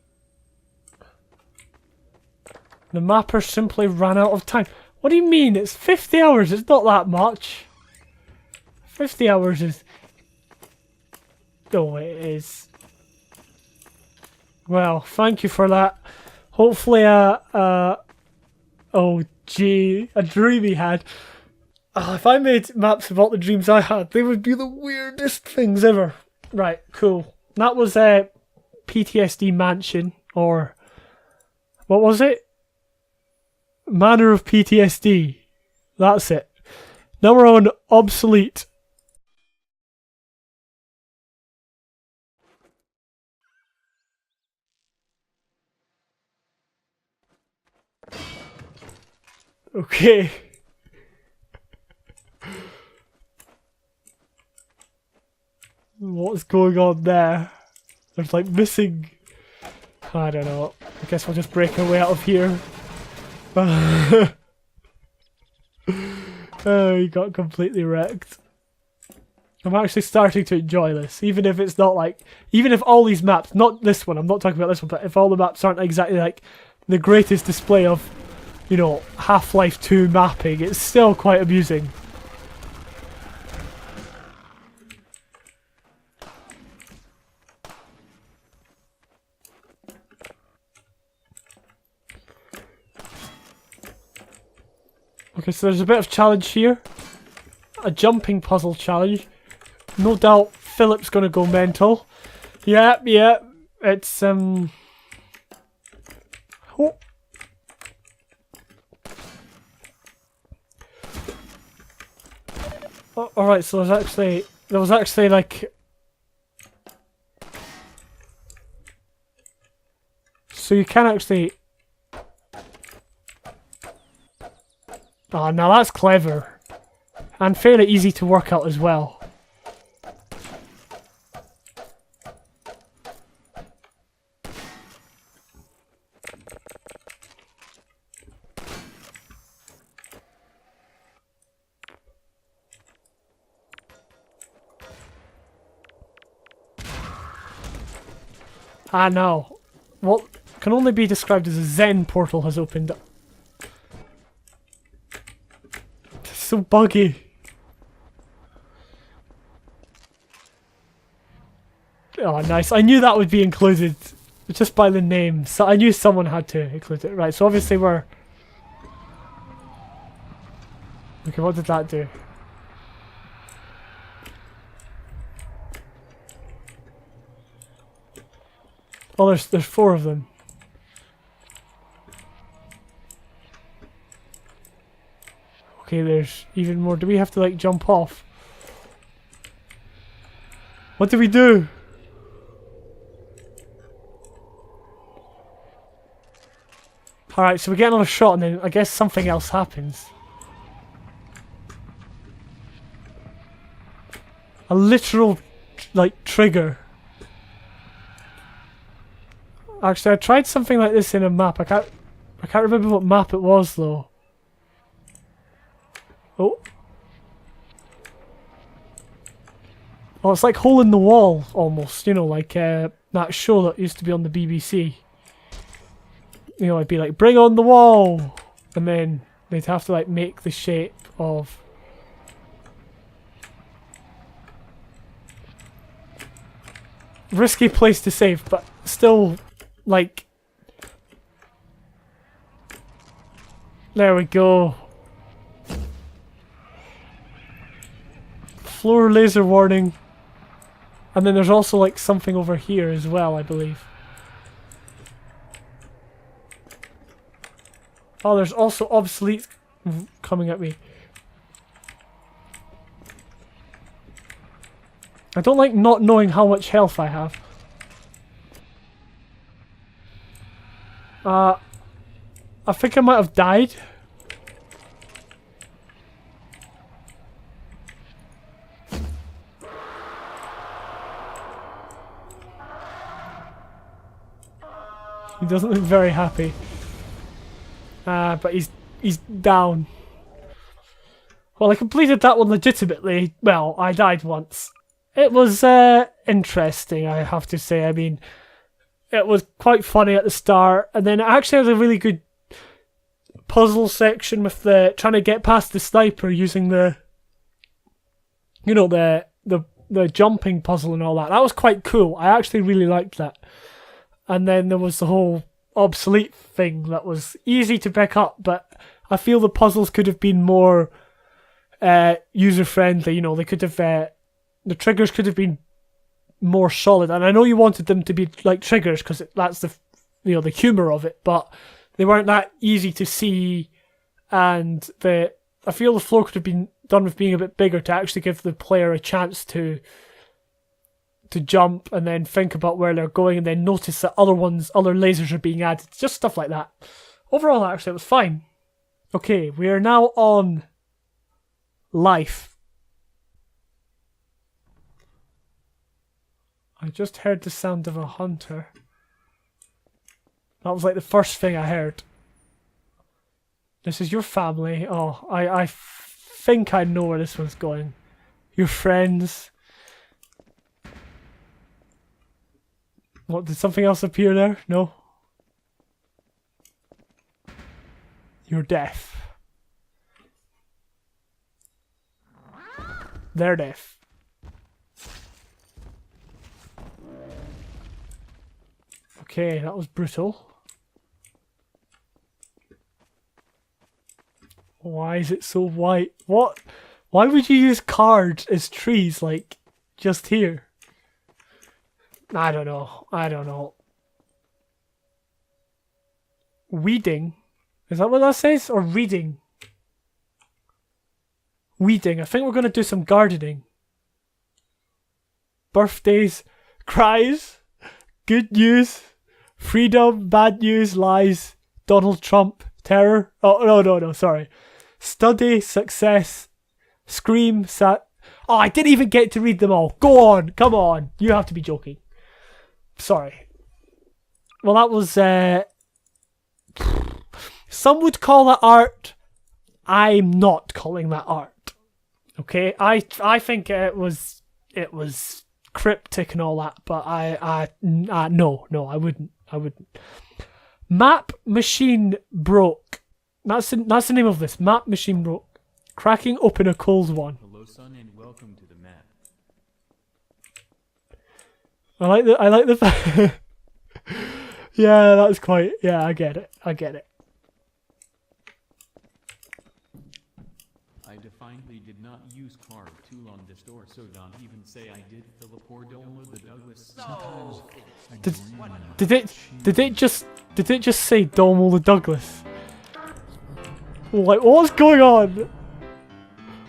The mapper simply ran out of time. What do you mean? It's 50 hours. It's not that much. 50 hours is... Oh, it is. Well, thank you for that. Hopefully oh gee, a dream he had. If I made maps about the dreams I had, they would be the weirdest things ever. Right, cool. That was PTSD Mansion, or... What was it? Manor of PTSD. That's it. Now we're on Obsolete. Okay. What's going on there? There's like missing... I don't know. I guess we'll just break our way out of here. Oh, he got completely wrecked. I'm actually starting to enjoy this, even if it's not like... Even if all these maps, not this one, I'm not talking about this one, but if all the maps aren't exactly like the greatest display of, you know, Half-Life 2 mapping, it's still quite amusing. Okay, so there's a bit of challenge here. A jumping puzzle challenge. No doubt Philip's gonna go mental. Yeah, it's oh. Oh, alright, so there was actually like... So you can actually... Oh, now that's clever. And fairly easy to work out as well. Ah, no. What can only be described as a Zen portal has opened up. It's so buggy. Oh, nice. I knew that would be included just by the name. So I knew someone had to include it. Right, so obviously we're... Okay, what did that do? Oh, there's 4 of them. Okay, there's even more. Do we have to like jump off? What do we do? Alright, so we get another shot and then I guess something else happens. A literal, like, trigger. Actually, I tried something like this in a map. I can't remember what map it was though. Oh. Oh, it's like Hole in the Wall almost. You know, like that show that used to be on the BBC. You know, I'd be like, bring on the wall! And then they'd have to like make the shape of... Risky place to save, but still, like... There we go. Floor laser warning. And then there's also like something over here as well, I believe. Oh, there's also Obsolete coming at me. I don't like not knowing how much health I have. I think I might have died. He doesn't look very happy. But he's down. Well, I completed that one legitimately. Well, I died once. It was interesting, I have to say. I mean, it was quite funny at the start, and then it actually has a really good puzzle section with the trying to get past the sniper using the, you know, the jumping puzzle and all that. That was quite cool. I actually really liked that. And then there was the whole obsolete thing that was easy to pick up, but I feel the puzzles could have been more user friendly. You know, they could have the triggers could have been more solid. And I know you wanted them to be like triggers because that's the the humor of it, but they weren't that easy to see. And I feel the floor could have been done with being a bit bigger to actually give the player a chance to jump and then think about where they're going and then notice that other lasers are being added. Just stuff like that. Overall, actually, it was fine. Okay, we are now on life. I just heard the sound of a hunter. That was like the first thing I heard. This is your family. Oh, I think I know where this one's going. Your friends. What, did something else appear there? No? You're deaf. They're deaf. Okay, that was brutal. Why is it so white? What? Why would you use cards as trees, like, just here? I don't know. Weeding? Is that what that says? Or reading? Weeding. I think we're going to do some gardening. Birthdays. Cries. Good news. Freedom. Bad news. Lies. Donald Trump. Terror. Oh, no, sorry. Study. Success. Scream. Oh, I didn't even get to read them all. Go on. Come on. You have to be joking. Sorry. Well, that was, some would call that art. I'm not calling that art. Okay? I think it was cryptic and all that, but no, I wouldn't. Map machine broke. That's the name of this. Map machine broke. Cracking open a cold one. Hello, son, and welcome to the map. I like the yeah, that's quite, yeah, I get it. I defiantly did not use carve tool on this door, so don't even say I did Philip or Dolma the Douglas. Did it just say Dolmo the Douglas? Like, what's going on?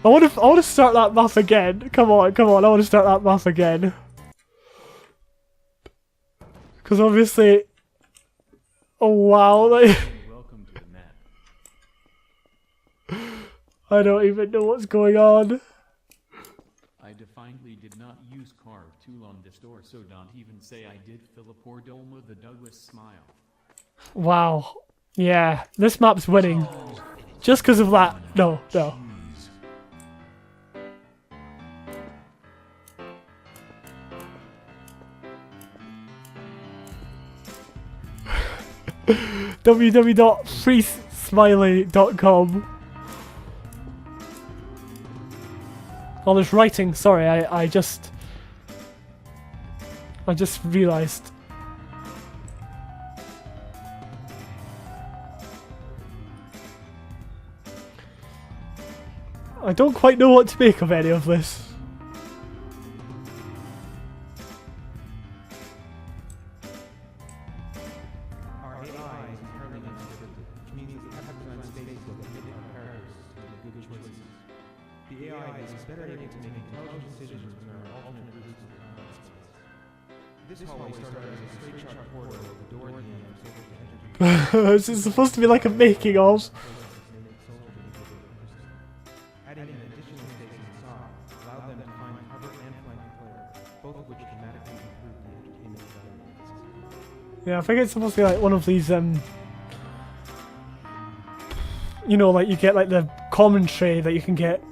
I want to start that map again. Come on, I want to start that map again. Because obviously, oh wow, like, Welcome to the map. I don't even know what's going on. I defiantly did not use carve tool on this door, so don't even say I did Philip or Dolma the Douglas smile. Wow, yeah, this map's winning. Just because of that, no. www.freesmiley.com. Oh, there's writing. Sorry, I just realised. I don't quite know what to make of any of this. The AI is better able to make intelligent decisions when there are alternate routes to the command space. This hallway started as a straight shot corridor with a door at the end for soldiers to enter. This is supposed to be like a making of. Adding an additional station inside allowed them to find cover and flank the player, both of which dramatically improved the entertainment value. Yeah, I think it's supposed to be like one of these, you know, like you get like the commentary that you can get.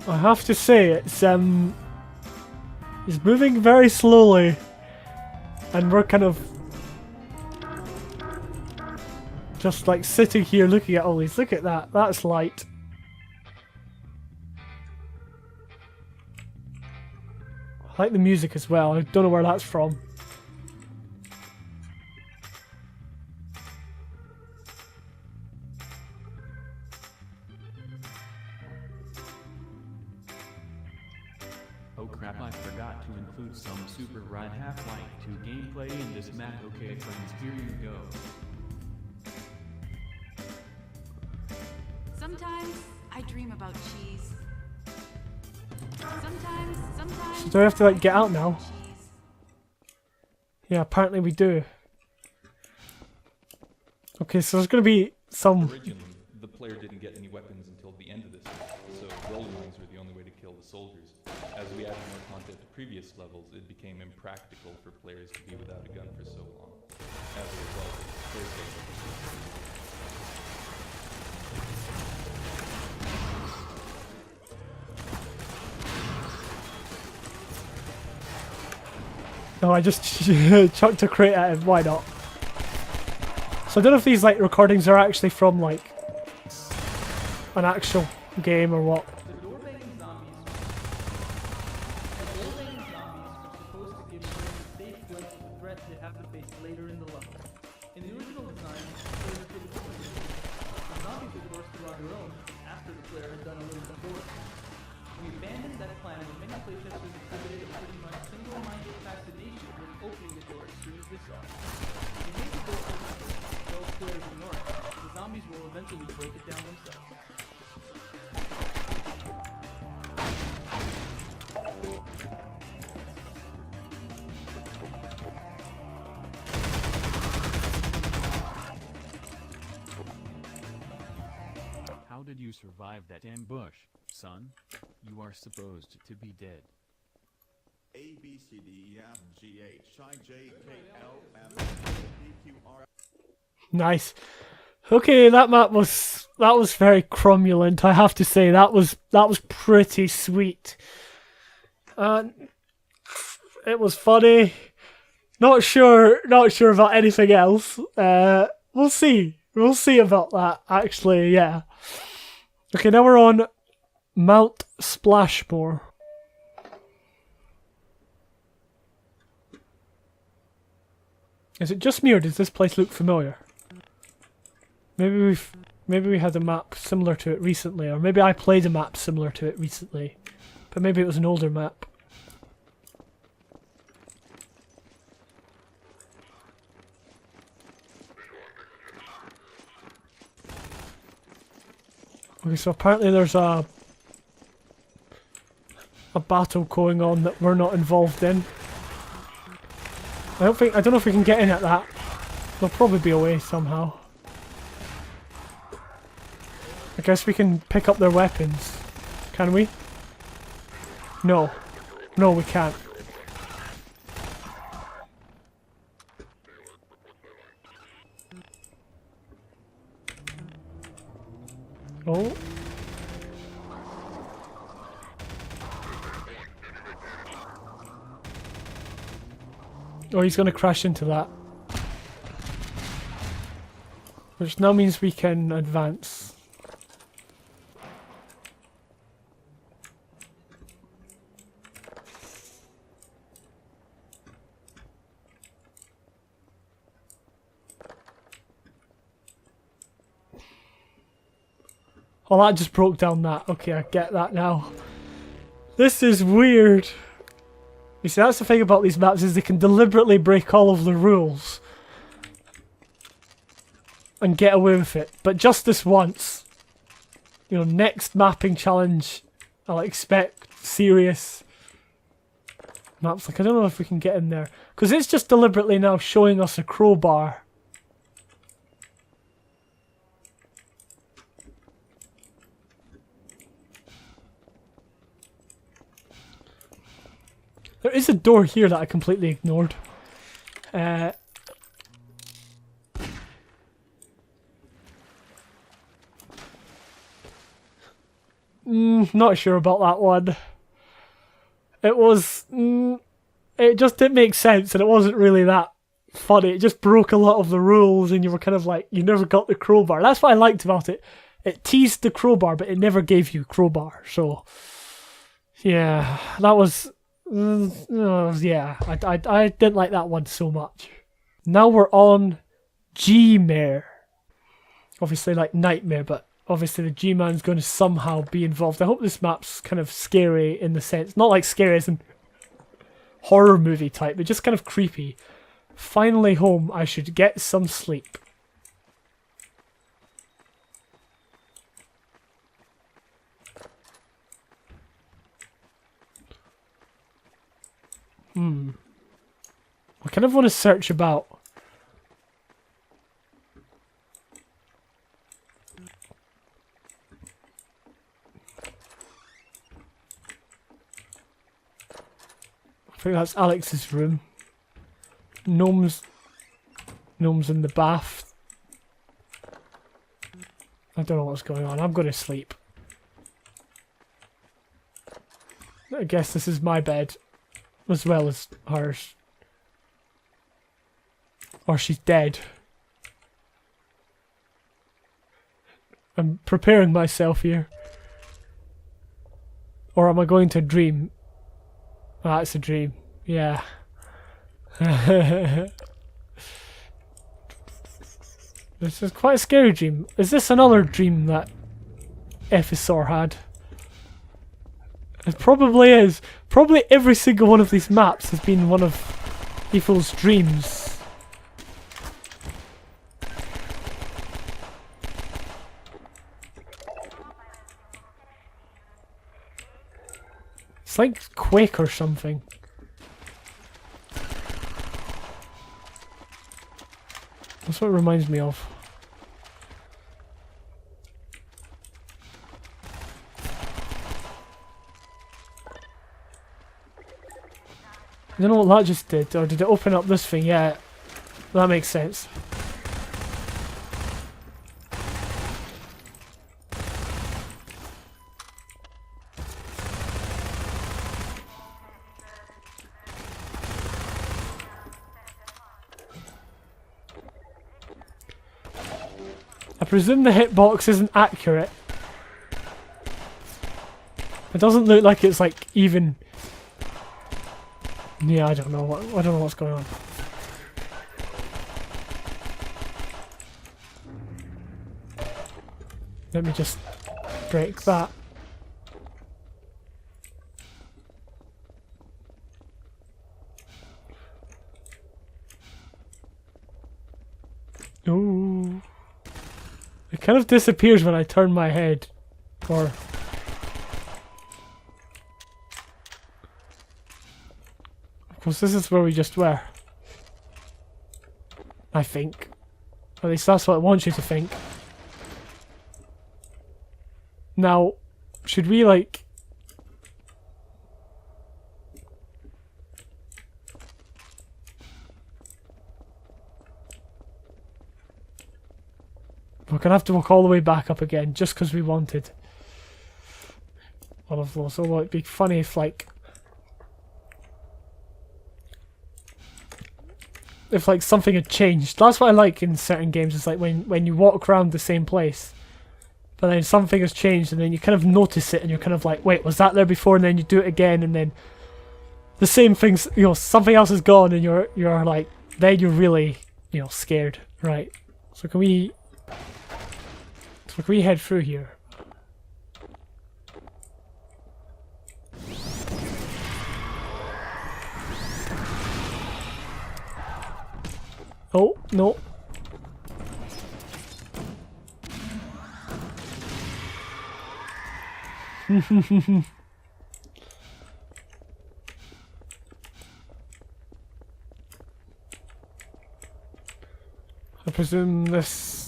I have to say, it's moving very slowly, and we're kind of just like sitting here looking at all these. Look at that, that's light. I like the music as well, I don't know where that's from. Oh crap, I forgot to include some Super Ride Half-Life 2 gameplay in this map. Okay friends, here you go. Sometimes I dream about cheese. Sometimes. So do I have to like get out now? Cheese. Yeah, apparently we do. Okay, so there's gonna be some... Originally, the player didn't get any weapons until the end of this level, so rolling lines were the only way to kill the soldiers. As we added more content to previous levels, it became impractical for players to be without a gun for so long. As a result, players No, I just chucked a crate at him, why not? So I don't know if these like recordings are actually from like an actual game or what. The door-banging zombies are supposed to give players a safe place to the threat they have to face later in the level. In the original design, players didn't do this. The zombies were forced to run their own after the player had done a little before. We abandoned that plan when many playtesters exhibited a pretty much single-minded fascination with opening the door as soon as they saw it. We made the door open, those players ignore it. The zombies will eventually break it down themselves. How did you survive that ambush, son? You are supposed to be dead. A, B, C, D, E, F, G, H, I, J, K, L, M, N, P, Q, R. Nice. Okay, that was very cromulent, I have to say. That was pretty sweet. It was funny. Not sure about anything else. We'll see. We'll see about that, actually, yeah. Okay, now we're on Mount Splashmore. Is it just me or does this place look familiar? Maybe we had a map similar to it recently, or maybe I played a map similar to it recently, but maybe it was an older map. Okay, so apparently there's a battle going on that we're not involved in. I don't know if we can get in at that. There'll probably be a way somehow. I guess we can pick up their weapons. Can we? No. No, we can't. Oh. Oh, he's gonna crash into that. Which now means we can advance. Oh, that just broke down that. Okay, I get that now. This is weird. You see, that's the thing about these maps, is they can deliberately break all of the rules and get away with it. But just this once, you know, next mapping challenge, I'll expect serious maps. Like, I don't know if we can get in there, because it's just deliberately now showing us a crowbar. There is a door here that I completely ignored. Not sure about that one. It was... it just didn't make sense, and it wasn't really that funny. It just broke a lot of the rules, and you were kind of like, you never got the crowbar. That's what I liked about it. It teased the crowbar, but it never gave you crowbar. So, yeah, that was... yeah, I didn't like that one so much. Now we're on G-Mare. Obviously like Nightmare, but obviously the G-Man's going to somehow be involved. I hope this map's kind of scary in the sense, not like scary as in horror movie type, but just kind of creepy. Finally home, I should get some sleep. I kind of want to search about. I think that's Alex's room. Gnome's in the bath. I don't know what's going on. I'm going to sleep. I guess this is my bed, as well as hers. Or she's dead. I'm preparing myself here. Or am I going to dream? Ah, it's a dream. Yeah. This is quite a scary dream. Is this another dream that Ethosaur had? It probably is. Probably every single one of these maps has been one of Ethel's dreams. It's like Quake or something. That's what it reminds me of. I don't know what that just did, or did it open up this thing? Yeah, that makes sense. I presume the hitbox isn't accurate. It doesn't look like it's like even. Yeah, I don't know what's going on. Let me just break that. Ooh. It kind of disappears when I turn my head. Or... Of course, this is where we just were. I think. At least that's what I want you to think. Now, should we like... We're gonna have to walk all the way back up again, just because we wanted all of those. So it'd be funny if like... If like something had changed. That's what I like in certain games, is like when you walk around the same place, but then something has changed and then you kind of notice it and you're kind of like, wait, was that there before? And then you do it again and then the same things, you know, something else is gone and you're like, then you're really, you know, scared. Right. So can we head through here? Oh, no. I presume this...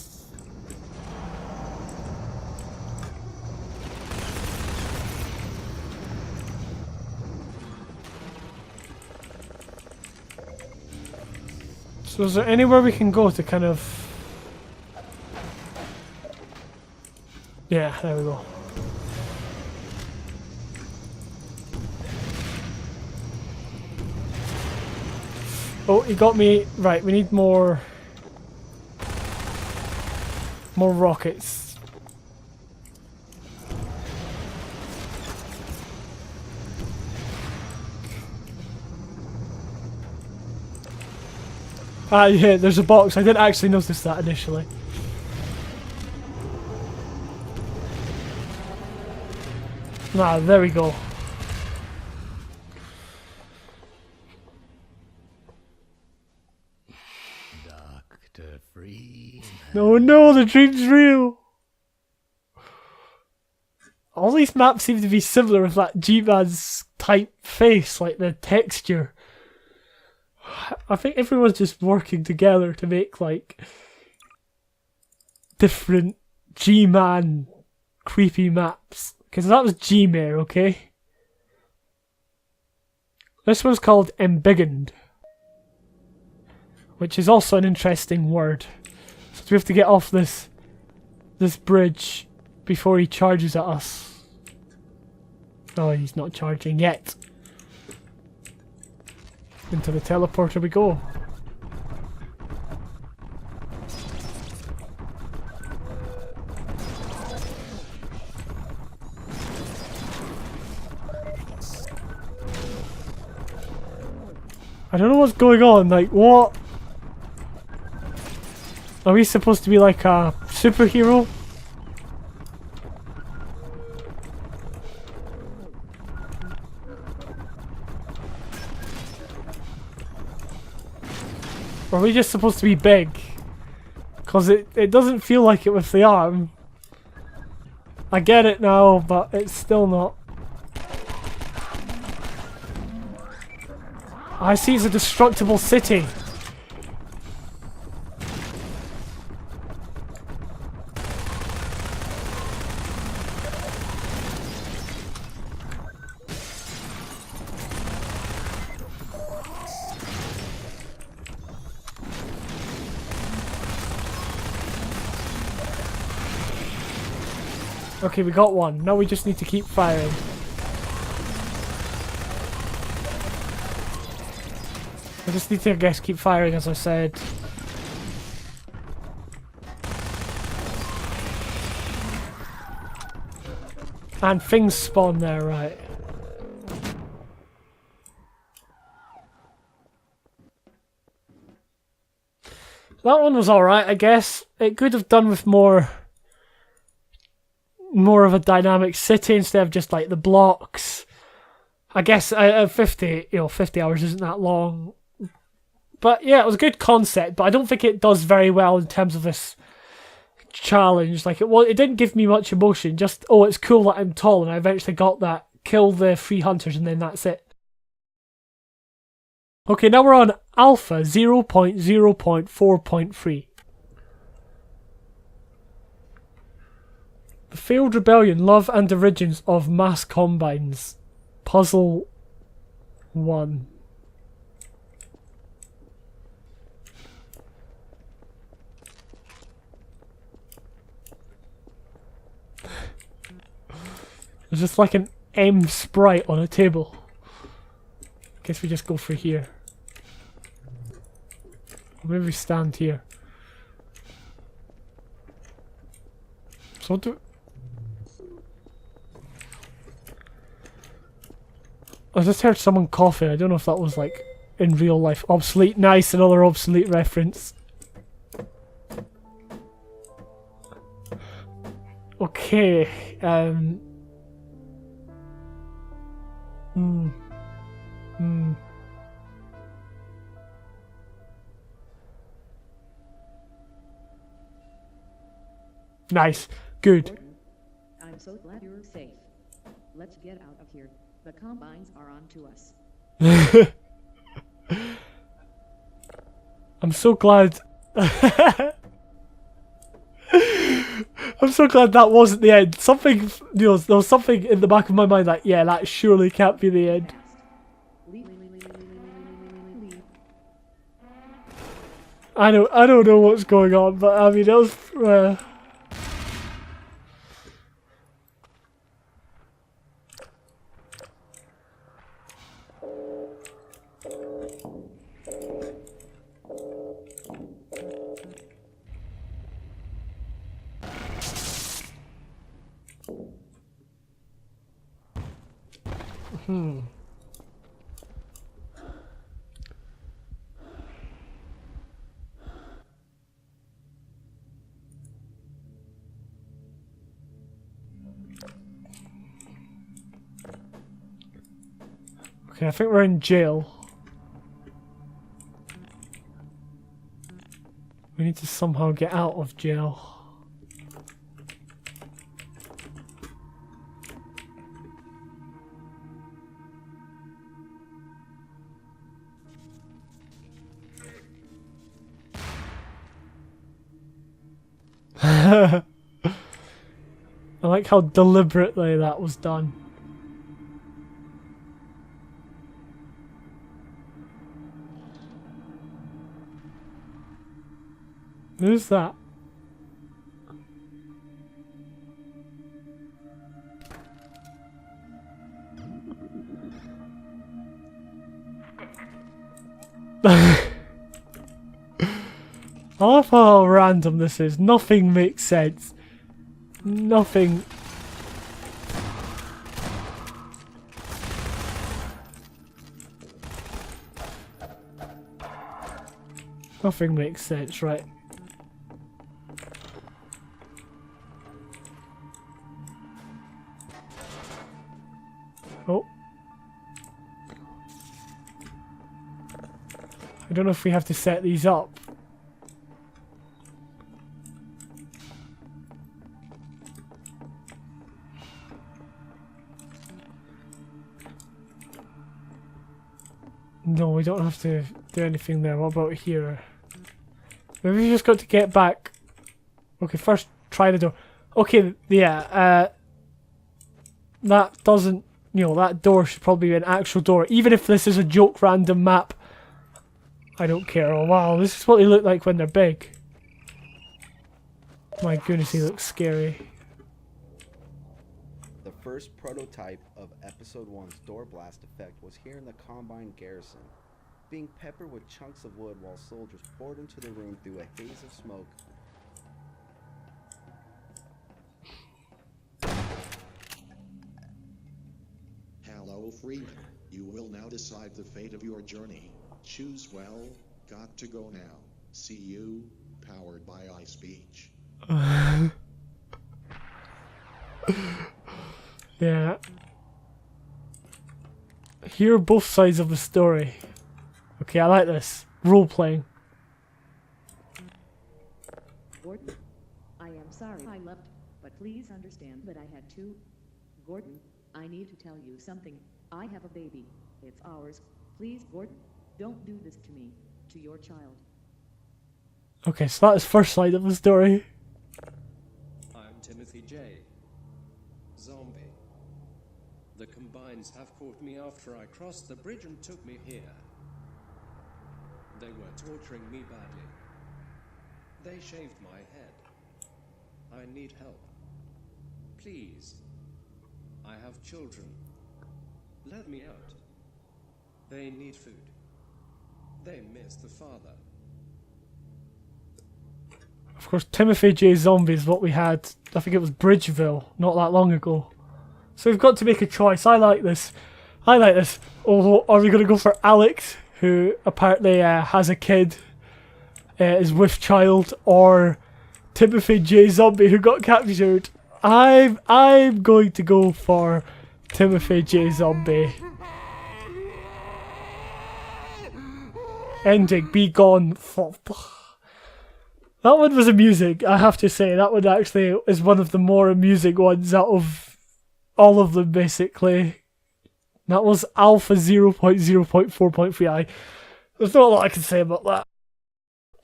So is there anywhere we can go to kind of... Yeah, there we go. Oh, he got me. Right, we need more rockets. Ah, yeah, there's a box. I didn't actually notice that initially. Ah, there we go. Dr. Freeman. No, no, the dream's real. All these maps seem to be similar with that G-Man's type face, like the texture. I think everyone's just working together to make like different G-Man creepy maps. Because that was G-Mare, okay? This one's called Embiggened, which is also an interesting word. So we have to get off this bridge before he charges at us. Oh, he's not charging yet. Into the teleporter we go. I don't know what's going on, like what? Are we supposed to be like a superhero? Or are we just supposed to be big? Because it doesn't feel like it with the arm. I get it now, but it's still not. I see it's a destructible city. Okay, we got one. Now we just need to keep firing. I just need to, I guess, keep firing, as I said. And things spawn there, right. That one was alright, I guess. It could have done with more of a dynamic city instead of just like the blocks. I guess 50 hours isn't that long. But yeah, it was a good concept, but I don't think it does very well in terms of this challenge. Like it didn't give me much emotion. Just, oh, it's cool that I'm tall and I eventually got that. Kill the 3 hunters and then that's it. Okay, now we're on Alpha 0.0.4.3. The Failed Rebellion, Love and Origins of Mass Combines. Puzzle 1. There's just like an M sprite on a table. Guess we just go for here. Or maybe we stand here. So what do... I just heard someone coughing. I don't know if that was like in real life. Obsolete, nice, another Obsolete reference. Okay, Nice. Good. I'm so glad you're safe. Let's get out of here. The combines are on to us. I'm so glad. I'm so glad that wasn't the end. Something, there was something in the back of my mind like, yeah, that surely can't be the end. I don't know what's going on, but I mean, it was. Okay, I think we're in jail. We need to somehow get out of jail. I like how deliberately that was done. Who's that? I love how random this is. Nothing makes sense. Nothing. Nothing makes sense, right? Oh. I don't know if we have to set these up. No, we don't have to do anything there. What about here? Maybe we just got to get back. Okay, first try the door. Okay, yeah, that doesn't, you know, that door should probably be an actual door. Even if this is a joke random map, I don't care. Oh wow, this is what they look like when they're big. My goodness, he looks scary. The first prototype of Episode 1's door blast effect was here in the Combine garrison, being peppered with chunks of wood while soldiers poured into the room through a haze of smoke. Hello, Freeman. You will now decide the fate of your journey. Choose well. Got to go now. See you. Powered by iSpeech. Yeah. Hear both sides of the story. Okay, I like this. Role playing. Gordon, I am sorry I left, but please understand that I had to. Gordon, I need to tell you something. I have a baby. It's ours. Please, Gordon, don't do this to me, to your child. Okay, so that is first side of the story. I'm Timothy J. Zombie. The Combines have caught me after I crossed the bridge and took me here. They were torturing me badly. They shaved my head. I need help. Please. I have children. Let me out. They need food. They miss the father. Of course, Timothy J. Zombie is what we had. I think it was Bridgeville not that long ago. So we've got to make a choice. I like this. I like this. Oh, are we going to go for Alex, who apparently has a kid, is with child, or Timothy J. Zombie, who got captured? I'm going to go for Timothy J. Zombie. Ending. Be gone. That one was amusing, I have to say. That one actually is one of the more amusing ones out of all of them, basically. That was Alpha 0.0.4.3i. There's not a lot I can say about that.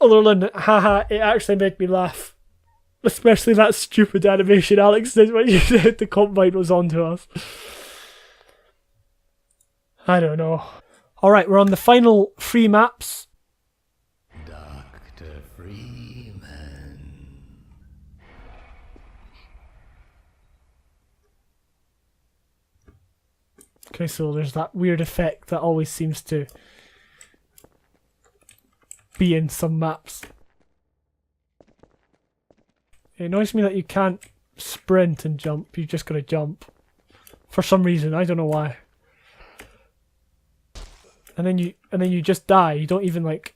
Other than, haha, it actually made me laugh. Especially that stupid animation Alex did when you said the Combine was onto us. I don't know. Alright, we're on the final 3 maps. Dr. Freeman. Okay, so there's that weird effect that always seems to be in some maps. It annoys me that you can't sprint and jump, you just gotta jump. For some reason, I don't know why. And then you just die, you don't even like...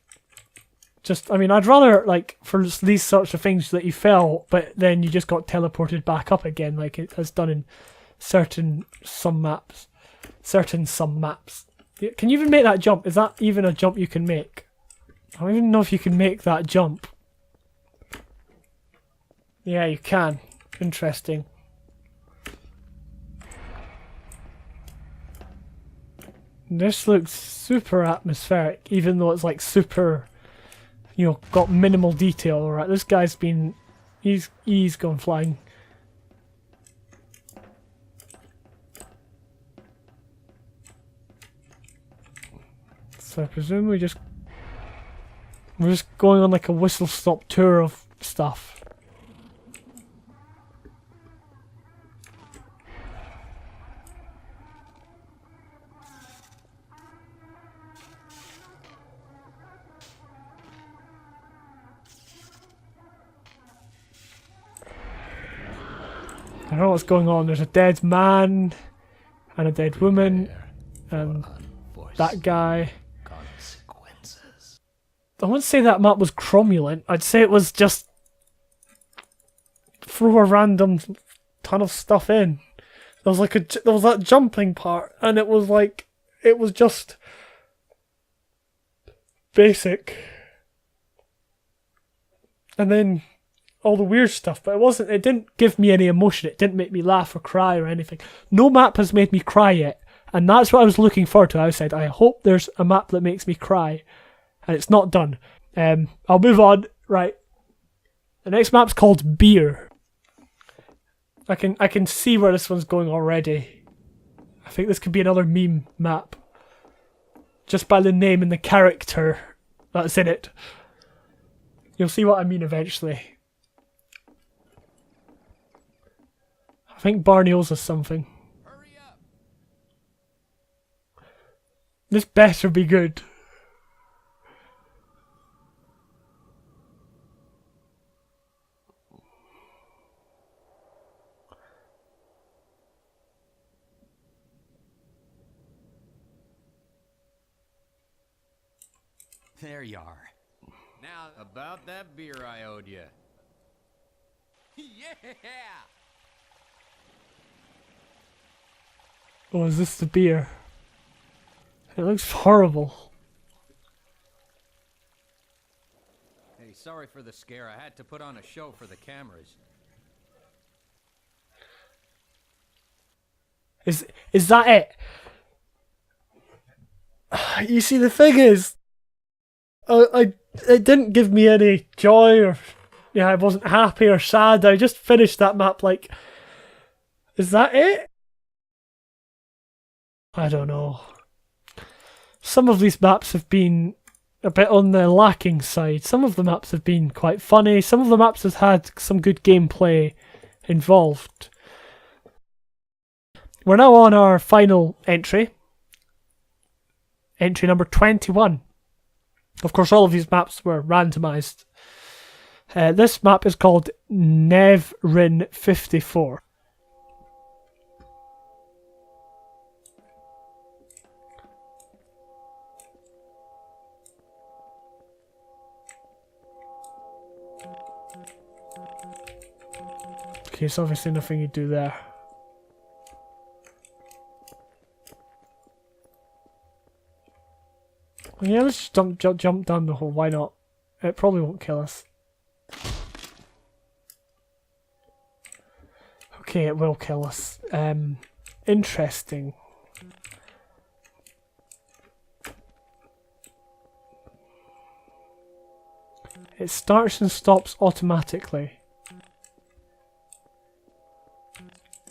I mean, I'd rather, like, for these sorts of things that you fell, but then you just got teleported back up again, like it has done in some maps. Can you even make that jump? Is that even a jump you can make? I don't even know if you can make that jump. Yeah, you can. Interesting. This looks super atmospheric, even though it's like super, you know, got minimal detail. Alright, this guy's been... He's gone flying. So I presume we're just going on like a whistle-stop tour of stuff. I don't know what's going on. There's a dead man and a dead woman and that guy. I wouldn't say that map was cromulent. I'd say it was just throw a random ton of stuff in. There was that jumping part, and it was just basic. And then all the weird stuff, but it didn't give me any emotion. It didn't make me laugh or cry or anything. No map has made me cry yet, and that's what I was looking forward to. I said, I hope there's a map that makes me cry. And it's not done. I'll move on. Right. The next map's called Beer. I can see where this one's going already. I think this could be another meme map. Just by the name and the character that's in it. You'll see what I mean eventually. I think Barney owes us something. Hurry up. This better be good. There you are. Now, about that beer I owed you. Yeah! Oh, is this the beer? It looks horrible. Hey, sorry for the scare. I had to put on a show for the cameras. Is that it? You see, the thing is, it didn't give me any joy or, I wasn't happy or sad. I just finished that map like, is that it? I don't know. Some of these maps have been a bit on the lacking side. Some of the maps have been quite funny. Some of the maps have had some good gameplay involved. We're now on our final entry. Entry number 21. Of course, all of these maps were randomized. This map is called Nevrin 54. Okay, so obviously nothing you do there. Yeah, let's just jump down the hole. Why not? It probably won't kill us. Okay, it will kill us. Interesting. It starts and stops automatically.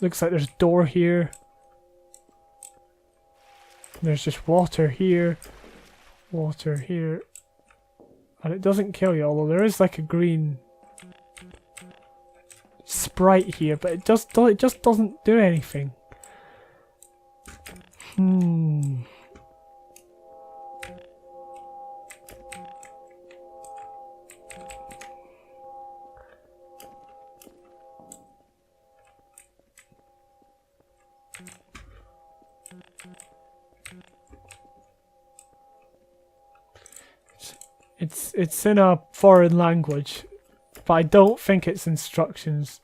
Looks like there's a door here. There's just water here. Water here. And it doesn't kill you, although there is like a green sprite here, but it just doesn't do anything. It's in a foreign language, but I don't think it's instructions.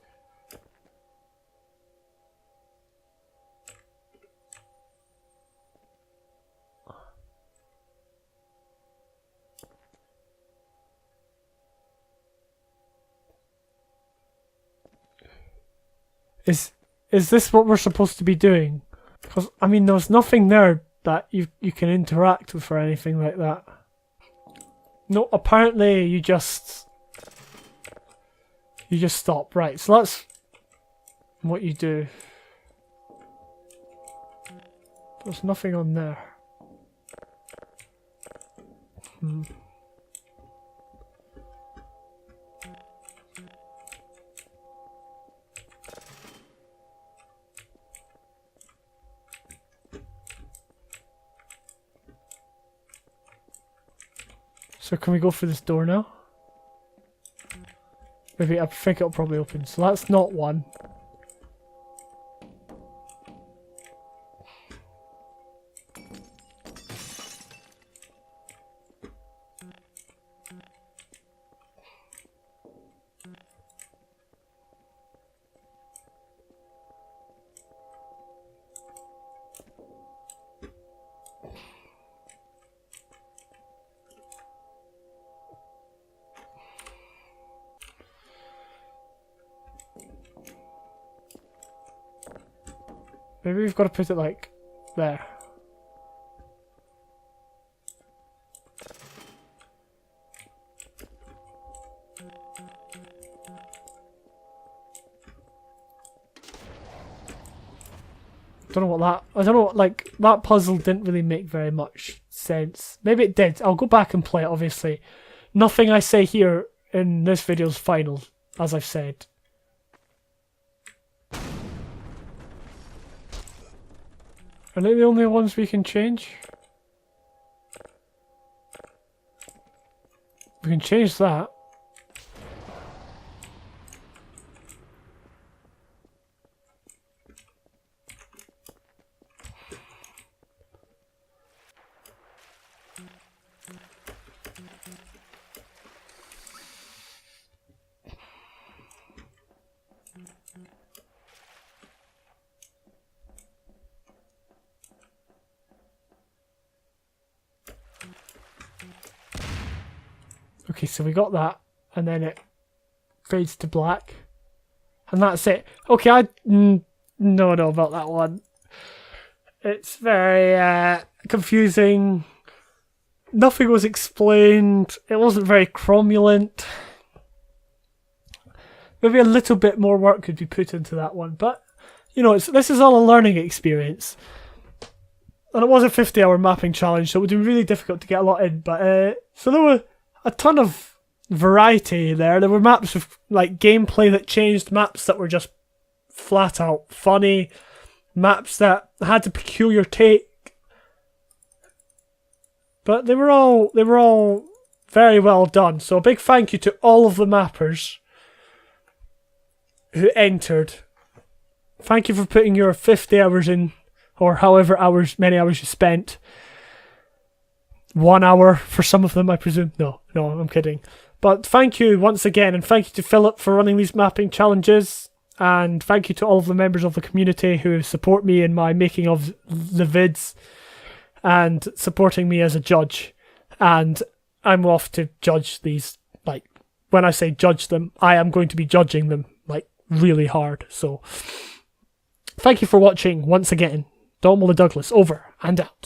Is this what we're supposed to be doing? Because I mean, there's nothing there that you can interact with or anything like that. No, apparently you just stop. Right, so that's what you do. There's nothing on there. So can we go through this door now? Maybe, I think it'll probably open. So that's not one. Maybe we've got to put it like there. I don't know what, like, that puzzle didn't really make very much sense. Maybe it did. I'll go back and play it, obviously. Nothing I say here in this video is final, as I've said. Are they the only ones we can change? We can change that. Okay, so we got that, and then it fades to black, and that's it. Okay, I don't know about that one. It's very confusing. Nothing was explained. It wasn't very cromulent. Maybe a little bit more work could be put into that one, but you know, this is all a learning experience. And it was a 50-hour mapping challenge, so it would be really difficult to get a lot in. But so there were a ton of variety there. There were maps with like gameplay that changed, maps that were just flat out funny, maps that had a peculiar take. But they were all very well done. So a big thank you to all of the mappers who entered. Thank you for putting your 50 hours in, or however many hours you spent. 1 hour for some of them, I presume. No, I'm kidding. But thank you once again, and thank you to Philip for running these mapping challenges, and thank you to all of the members of the community who support me in my making of the vids, and supporting me as a judge. And I'm off to judge these, like, when I say judge them, I am going to be judging them, like, really hard. So thank you for watching once again. Donald Douglas over and out.